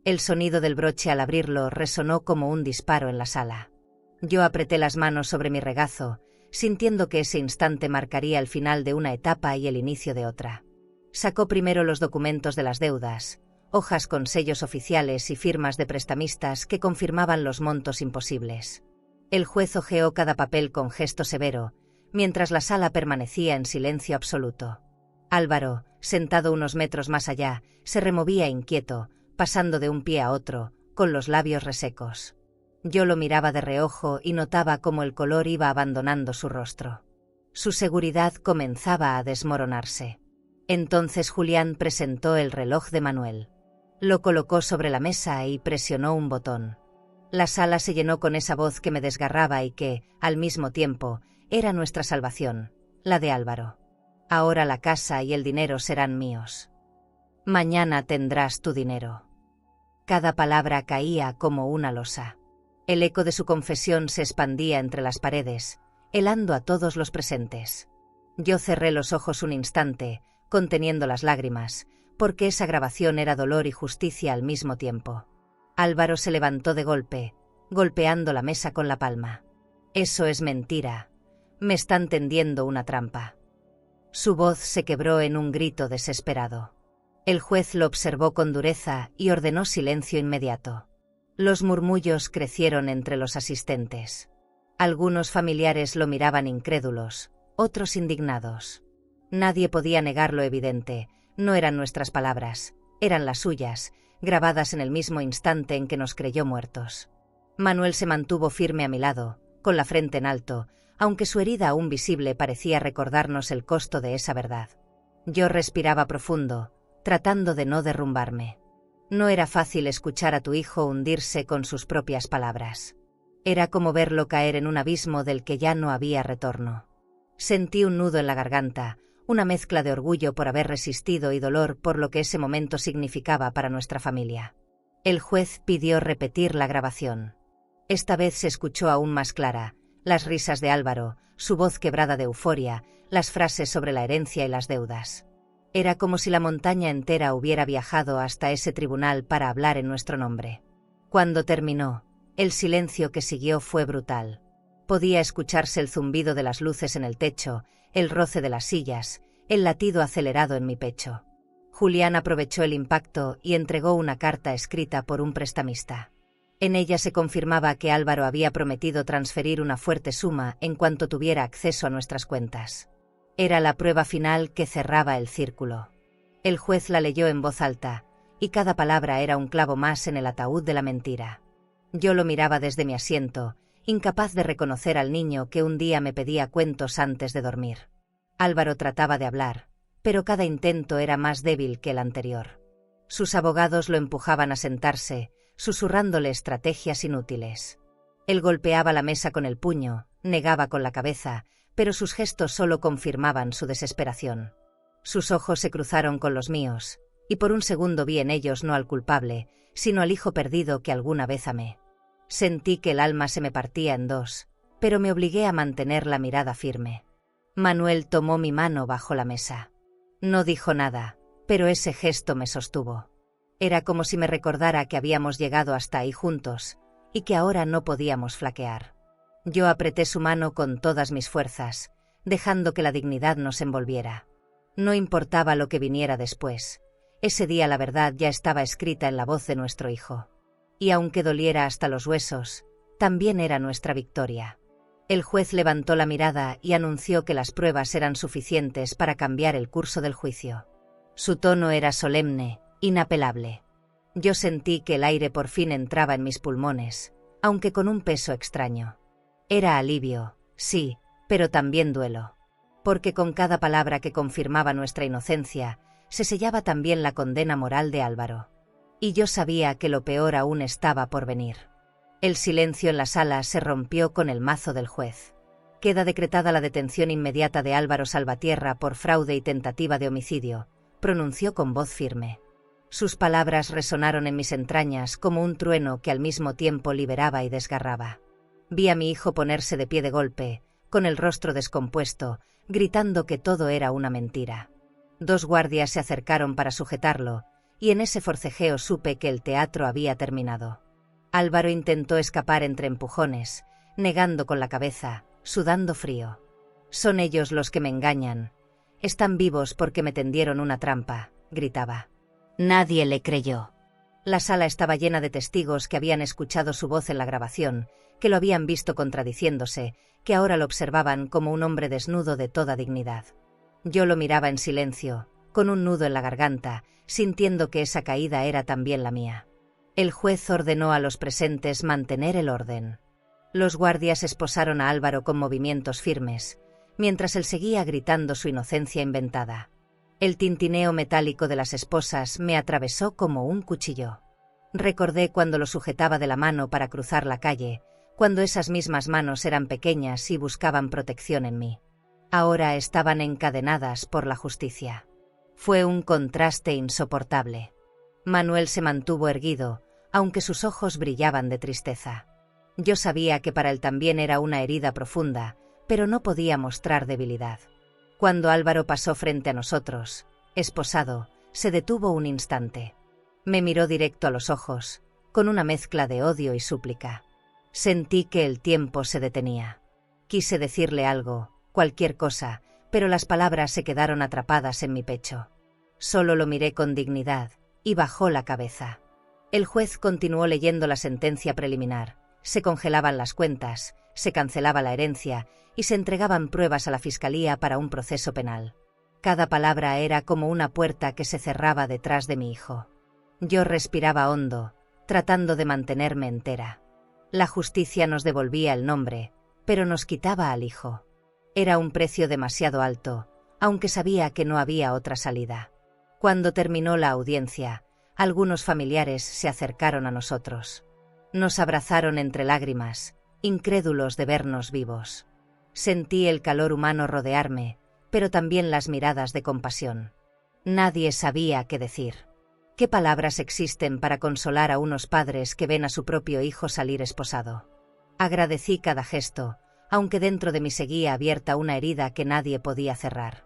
Speaker 1: El sonido del broche al abrirlo resonó como un disparo en la sala. Yo apreté las manos sobre mi regazo, sintiendo que ese instante marcaría el final de una etapa y el inicio de otra. Sacó primero los documentos de las deudas, hojas con sellos oficiales y firmas de prestamistas que confirmaban los montos imposibles. El juez hojeó cada papel con gesto severo, mientras la sala permanecía en silencio absoluto. Álvaro, sentado unos metros más allá, se removía inquieto, pasando de un pie a otro, con los labios resecos. Yo lo miraba de reojo y notaba cómo el color iba abandonando su rostro. Su seguridad comenzaba a desmoronarse. Entonces Julián presentó el reloj de Manuel. Lo colocó sobre la mesa y presionó un botón. La sala se llenó con esa voz que me desgarraba y que, al mismo tiempo, era nuestra salvación, la de Álvaro. Ahora la casa y el dinero serán míos. Mañana tendrás tu dinero. Cada palabra caía como una losa. El eco de su confesión se expandía entre las paredes, helando a todos los presentes. Yo cerré los ojos un instante, conteniendo las lágrimas, porque esa grabación era dolor y justicia al mismo tiempo. Álvaro se levantó de golpe, golpeando la mesa con la palma. Eso es mentira. Me están tendiendo una trampa. Su voz se quebró en un grito desesperado. El juez lo observó con dureza y ordenó silencio inmediato. Los murmullos crecieron entre los asistentes. Algunos familiares lo miraban incrédulos, otros indignados. Nadie podía negar lo evidente, no eran nuestras palabras, eran las suyas, grabadas en el mismo instante en que nos creyó muertos. Manuel se mantuvo firme a mi lado, con la frente en alto, aunque su herida aún visible parecía recordarnos el costo de esa verdad. Yo respiraba profundo, tratando de no derrumbarme. No era fácil escuchar a tu hijo hundirse con sus propias palabras. Era como verlo caer en un abismo del que ya no había retorno. Sentí un nudo en la garganta, una mezcla de orgullo por haber resistido y dolor por lo que ese momento significaba para nuestra familia. El juez pidió repetir la grabación. Esta vez se escuchó aún más clara, las risas de Álvaro, su voz quebrada de euforia, las frases sobre la herencia y las deudas. Era como si la montaña entera hubiera viajado hasta ese tribunal para hablar en nuestro nombre. Cuando terminó, el silencio que siguió fue brutal. Podía escucharse el zumbido de las luces en el techo, el roce de las sillas, el latido acelerado en mi pecho. Julián aprovechó el impacto y entregó una carta escrita por un prestamista. En ella se confirmaba que Álvaro había prometido transferir una fuerte suma en cuanto tuviera acceso a nuestras cuentas. Era la prueba final que cerraba el círculo. El juez la leyó en voz alta, y cada palabra era un clavo más en el ataúd de la mentira. Yo lo miraba desde mi asiento, incapaz de reconocer al niño que un día me pedía cuentos antes de dormir. Álvaro trataba de hablar, pero cada intento era más débil que el anterior. Sus abogados lo empujaban a sentarse, susurrándole estrategias inútiles. Él golpeaba la mesa con el puño, negaba con la cabeza, pero sus gestos solo confirmaban su desesperación. Sus ojos se cruzaron con los míos, y por un segundo vi en ellos no al culpable, sino al hijo perdido que alguna vez amé. Sentí que el alma se me partía en dos, pero me obligué a mantener la mirada firme. Manuel tomó mi mano bajo la mesa. No dijo nada, pero ese gesto me sostuvo. Era como si me recordara que habíamos llegado hasta ahí juntos, y que ahora no podíamos flaquear. Yo apreté su mano con todas mis fuerzas, dejando que la dignidad nos envolviera. No importaba lo que viniera después. Ese día la verdad ya estaba escrita en la voz de nuestro hijo. Y aunque doliera hasta los huesos, también era nuestra victoria. El juez levantó la mirada y anunció que las pruebas eran suficientes para cambiar el curso del juicio. Su tono era solemne, inapelable. Yo sentí que el aire por fin entraba en mis pulmones, aunque con un peso extraño. Era alivio, sí, pero también duelo. Porque con cada palabra que confirmaba nuestra inocencia, se sellaba también la condena moral de Álvaro. Y yo sabía que lo peor aún estaba por venir. El silencio en la sala se rompió con el mazo del juez. Queda decretada la detención inmediata de Álvaro Salvatierra por fraude y tentativa de homicidio, pronunció con voz firme. Sus palabras resonaron en mis entrañas como un trueno que al mismo tiempo liberaba y desgarraba. Vi a mi hijo ponerse de pie de golpe, con el rostro descompuesto, gritando que todo era una mentira. 2 guardias se acercaron para sujetarlo, y en ese forcejeo supe que el teatro había terminado. Álvaro intentó escapar entre empujones, negando con la cabeza, sudando frío. «Son ellos los que me engañan. Están vivos porque me tendieron una trampa», gritaba. Nadie le creyó. La sala estaba llena de testigos que habían escuchado su voz en la grabación, que lo habían visto contradiciéndose, que ahora lo observaban como un hombre desnudo de toda dignidad. Yo lo miraba en silencio, con un nudo en la garganta, sintiendo que esa caída era también la mía. El juez ordenó a los presentes mantener el orden. Los guardias esposaron a Álvaro con movimientos firmes, mientras él seguía gritando su inocencia inventada. El tintineo metálico de las esposas me atravesó como un cuchillo. Recordé cuando lo sujetaba de la mano para cruzar la calle, cuando esas mismas manos eran pequeñas y buscaban protección en mí. Ahora estaban encadenadas por la justicia. Fue un contraste insoportable. Manuel se mantuvo erguido, aunque sus ojos brillaban de tristeza. Yo sabía que para él también era una herida profunda, pero no podía mostrar debilidad. Cuando Álvaro pasó frente a nosotros, esposado, se detuvo un instante. Me miró directo a los ojos, con una mezcla de odio y súplica. Sentí que el tiempo se detenía. Quise decirle algo, cualquier cosa, pero las palabras se quedaron atrapadas en mi pecho. Solo lo miré con dignidad, y bajó la cabeza. El juez continuó leyendo la sentencia preliminar. Se congelaban las cuentas, se cancelaba la herencia y se entregaban pruebas a la fiscalía para un proceso penal. Cada palabra era como una puerta que se cerraba detrás de mi hijo. Yo respiraba hondo, tratando de mantenerme entera. La justicia nos devolvía el nombre, pero nos quitaba al hijo. Era un precio demasiado alto, aunque sabía que no había otra salida. Cuando terminó la audiencia, algunos familiares se acercaron a nosotros. Nos abrazaron entre lágrimas, incrédulos de vernos vivos. Sentí el calor humano rodearme, pero también las miradas de compasión. Nadie sabía qué decir. ¿Qué palabras existen para consolar a unos padres que ven a su propio hijo salir esposado? Agradecí cada gesto, aunque dentro de mí seguía abierta una herida que nadie podía cerrar.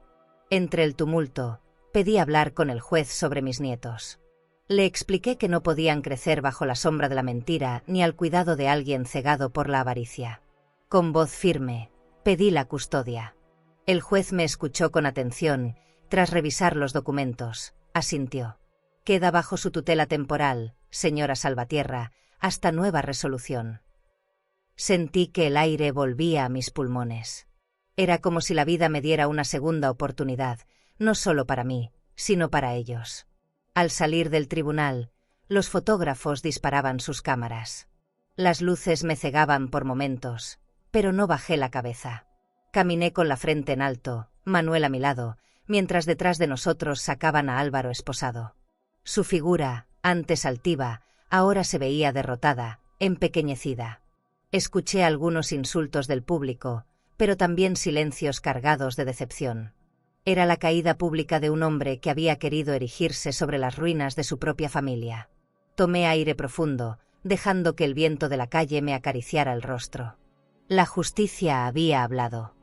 Speaker 1: Entre el tumulto, pedí hablar con el juez sobre mis nietos. Le expliqué que no podían crecer bajo la sombra de la mentira ni al cuidado de alguien cegado por la avaricia. Con voz firme, pedí la custodia. El juez me escuchó con atención, tras revisar los documentos, asintió. Queda bajo su tutela temporal, señora Salvatierra, hasta nueva resolución. Sentí que el aire volvía a mis pulmones. Era como si la vida me diera una segunda oportunidad, no solo para mí, sino para ellos. Al salir del tribunal, los fotógrafos disparaban sus cámaras. Las luces me cegaban por momentos, pero no bajé la cabeza. Caminé con la frente en alto, Manuel a mi lado, mientras detrás de nosotros sacaban a Álvaro esposado. Su figura, antes altiva, ahora se veía derrotada, empequeñecida. Escuché algunos insultos del público, pero también silencios cargados de decepción. Era la caída pública de un hombre que había querido erigirse sobre las ruinas de su propia familia. Tomé aire profundo, dejando que el viento de la calle me acariciara el rostro. La justicia había hablado.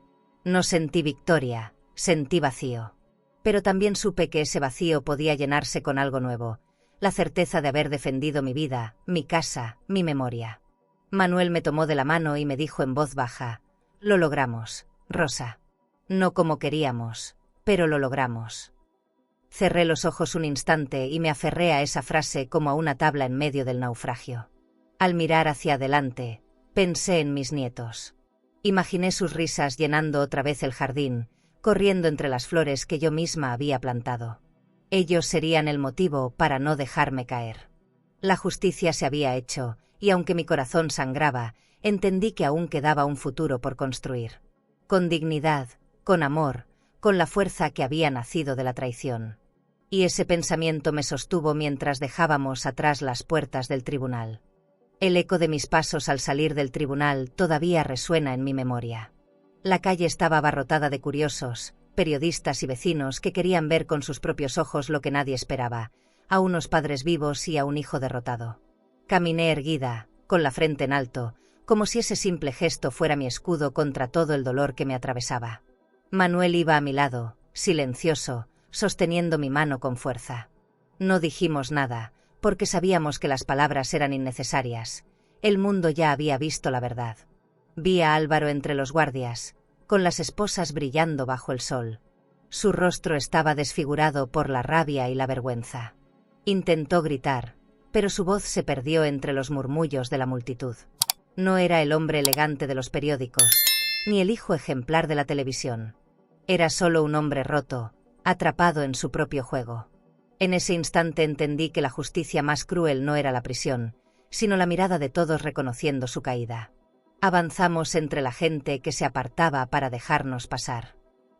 Speaker 1: No sentí victoria, sentí vacío. Pero también supe que ese vacío podía llenarse con algo nuevo, la certeza de haber defendido mi vida, mi casa, mi memoria. Manuel me tomó de la mano y me dijo en voz baja: «Lo logramos, Rosa. No como queríamos, pero lo logramos». Cerré los ojos un instante y me aferré a esa frase como a una tabla en medio del naufragio. Al mirar hacia adelante, pensé en mis nietos. Imaginé sus risas llenando otra vez el jardín, corriendo entre las flores que yo misma había plantado. Ellos serían el motivo para no dejarme caer. La justicia se había hecho, y aunque mi corazón sangraba, entendí que aún quedaba un futuro por construir. Con dignidad, con amor, con la fuerza que había nacido de la traición. Y ese pensamiento me sostuvo mientras dejábamos atrás las puertas del tribunal. El eco de mis pasos al salir del tribunal todavía resuena en mi memoria. La calle estaba abarrotada de curiosos, periodistas y vecinos que querían ver con sus propios ojos lo que nadie esperaba, a unos padres vivos y a un hijo derrotado. Caminé erguida, con la frente en alto, como si ese simple gesto fuera mi escudo contra todo el dolor que me atravesaba. Manuel iba a mi lado, silencioso, sosteniendo mi mano con fuerza. No dijimos nada, porque sabíamos que las palabras eran innecesarias. El mundo ya había visto la verdad. Vi a Álvaro entre los guardias, con las esposas brillando bajo el sol. Su rostro estaba desfigurado por la rabia y la vergüenza. Intentó gritar, pero su voz se perdió entre los murmullos de la multitud. No era el hombre elegante de los periódicos, ni el hijo ejemplar de la televisión. Era solo un hombre roto, atrapado en su propio juego. En ese instante entendí que la justicia más cruel no era la prisión, sino la mirada de todos reconociendo su caída. Avanzamos entre la gente que se apartaba para dejarnos pasar.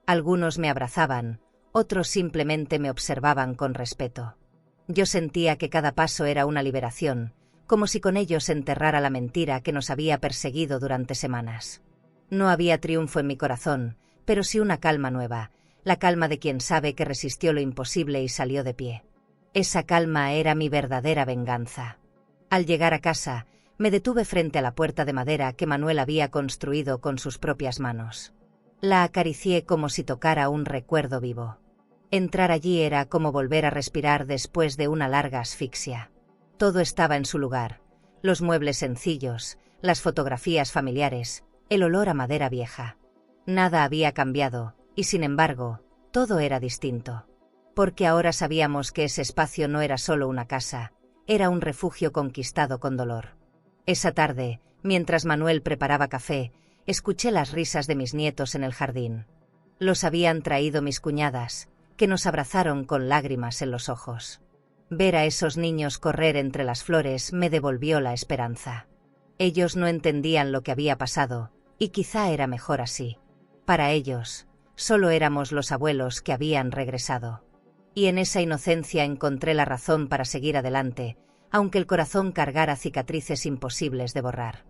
Speaker 1: Algunos me abrazaban, otros simplemente me observaban con respeto. Yo sentía que cada paso era una liberación, como si con ello se enterrara la mentira que nos había perseguido durante semanas. No había triunfo en mi corazón, pero sí una calma nueva, la calma de quien sabe que resistió lo imposible y salió de pie. Esa calma era mi verdadera venganza. Al llegar a casa, me detuve frente a la puerta de madera que Manuel había construido con sus propias manos. La acaricié como si tocara un recuerdo vivo. Entrar allí era como volver a respirar después de una larga asfixia. Todo estaba en su lugar, los muebles sencillos, las fotografías familiares, el olor a madera vieja. Nada había cambiado, y sin embargo, todo era distinto. Porque ahora sabíamos que ese espacio no era solo una casa, era un refugio conquistado con dolor. Esa tarde, mientras Manuel preparaba café, escuché las risas de mis nietos en el jardín. Los habían traído mis cuñadas, que nos abrazaron con lágrimas en los ojos. Ver a esos niños correr entre las flores me devolvió la esperanza. Ellos no entendían lo que había pasado, y quizá era mejor así. Para ellos, solo éramos los abuelos que habían regresado. Y en esa inocencia encontré la razón para seguir adelante, aunque el corazón cargara cicatrices imposibles de borrar.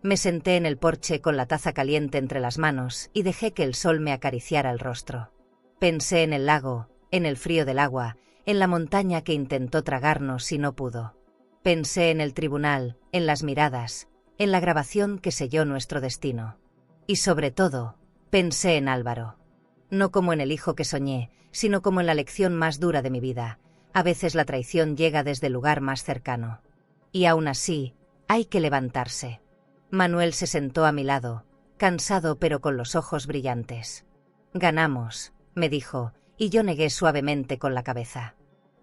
Speaker 1: Me senté en el porche con la taza caliente entre las manos y dejé que el sol me acariciara el rostro. Pensé en el lago, en el frío del agua, en la montaña que intentó tragarnos y no pudo. Pensé en el tribunal, en las miradas, en la grabación que selló nuestro destino. Y sobre todo, pensé en Álvaro. No como en el hijo que soñé, sino como en la lección más dura de mi vida. A veces la traición llega desde el lugar más cercano. Y aún así, hay que levantarse. Manuel se sentó a mi lado, cansado pero con los ojos brillantes. «Ganamos», me dijo, y yo negué suavemente con la cabeza.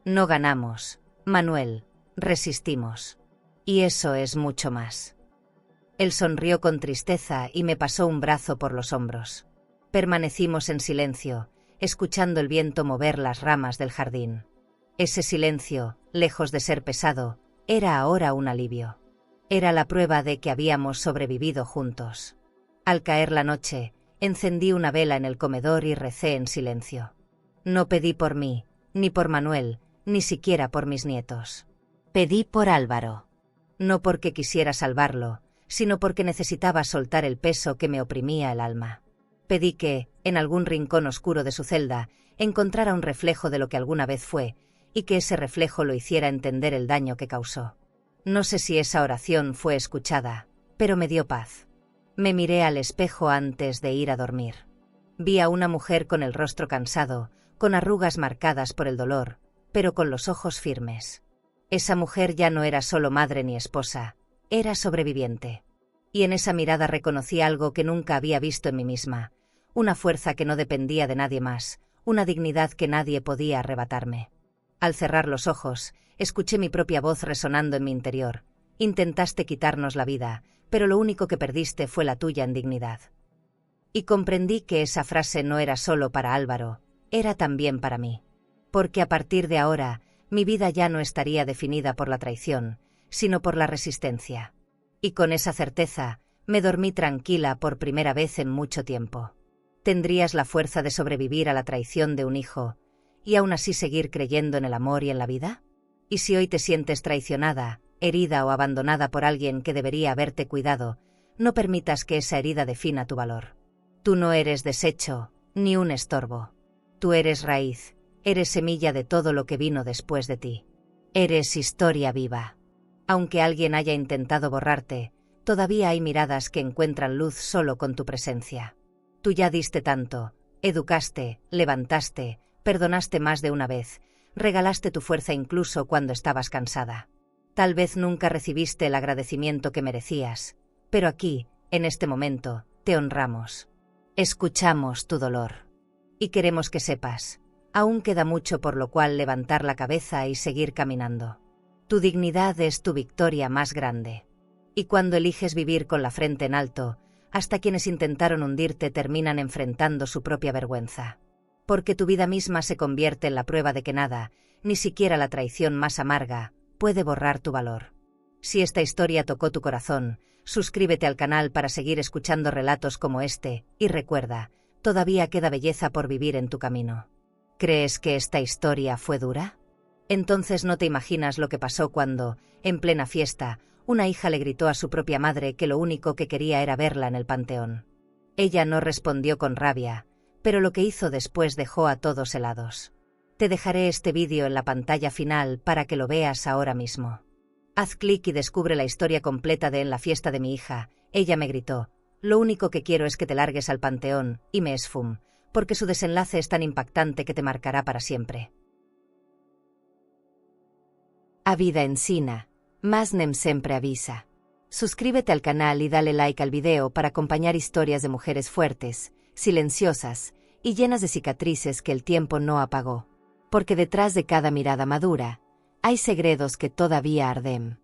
Speaker 1: «No ganamos, Manuel, resistimos. Y eso es mucho más». Él sonrió con tristeza y me pasó un brazo por los hombros. Permanecimos en silencio, escuchando el viento mover las ramas del jardín. Ese silencio, lejos de ser pesado, era ahora un alivio. Era la prueba de que habíamos sobrevivido juntos. Al caer la noche, encendí una vela en el comedor y recé en silencio. No pedí por mí, ni por Manuel, ni siquiera por mis nietos. Pedí por Álvaro. No porque quisiera salvarlo, sino porque necesitaba soltar el peso que me oprimía el alma. Pedí que, en algún rincón oscuro de su celda, encontrara un reflejo de lo que alguna vez fue, y que ese reflejo lo hiciera entender el daño que causó. No sé si esa oración fue escuchada, pero me dio paz. Me miré al espejo antes de ir a dormir. Vi a una mujer con el rostro cansado, con arrugas marcadas por el dolor, pero con los ojos firmes. Esa mujer ya no era solo madre ni esposa, era sobreviviente. Y en esa mirada reconocí algo que nunca había visto en mí misma, una fuerza que no dependía de nadie más, una dignidad que nadie podía arrebatarme. Al cerrar los ojos, escuché mi propia voz resonando en mi interior. Intentaste quitarnos la vida, pero lo único que perdiste fue la tuya en dignidad. Y comprendí que esa frase no era solo para Álvaro, era también para mí. Porque a partir de ahora, mi vida ya no estaría definida por la traición, sino por la resistencia. Y con esa certeza, me dormí tranquila por primera vez en mucho tiempo. ¿Tendrías la fuerza de sobrevivir a la traición de un hijo, y aún así seguir creyendo en el amor y en la vida? Y si hoy te sientes traicionada, herida o abandonada por alguien que debería haberte cuidado, no permitas que esa herida defina tu valor. Tú no eres desecho, ni un estorbo. Tú eres raíz, eres semilla de todo lo que vino después de ti. Eres historia viva. Aunque alguien haya intentado borrarte, todavía hay miradas que encuentran luz solo con tu presencia. Tú ya diste tanto, educaste, levantaste, perdonaste más de una vez, regalaste tu fuerza incluso cuando estabas cansada. Tal vez nunca recibiste el agradecimiento que merecías, pero aquí, en este momento, te honramos. Escuchamos tu dolor. Y queremos que sepas, aún queda mucho por lo cual levantar la cabeza y seguir caminando. Tu dignidad es tu victoria más grande. Y cuando eliges vivir con la frente en alto, hasta quienes intentaron hundirte terminan enfrentando su propia vergüenza. Porque tu vida misma se convierte en la prueba de que nada, ni siquiera la traición más amarga, puede borrar tu valor. Si esta historia tocó tu corazón, suscríbete al canal para seguir escuchando relatos como este, y recuerda, todavía queda belleza por vivir en tu camino. ¿Crees que esta historia fue dura? Entonces no te imaginas lo que pasó cuando, en plena fiesta, una hija le gritó a su propia madre que lo único que quería era verla en el panteón. Ella no respondió con rabia, pero lo que hizo después dejó a todos helados. Te dejaré este vídeo en la pantalla final para que lo veas ahora mismo. Haz clic y descubre la historia completa de En la fiesta de mi hija. Ella me gritó: lo único que quiero es que te largues al panteón, y me esfum, porque su desenlace es tan impactante que te marcará para siempre. A vida ensina, mas nem sempre avisa. Suscríbete al canal y dale like al video para acompañar historias de mujeres fuertes, silenciosas y llenas de cicatrices que el tiempo no apagó. Porque detrás de cada mirada madura, hay segredos que todavía arden.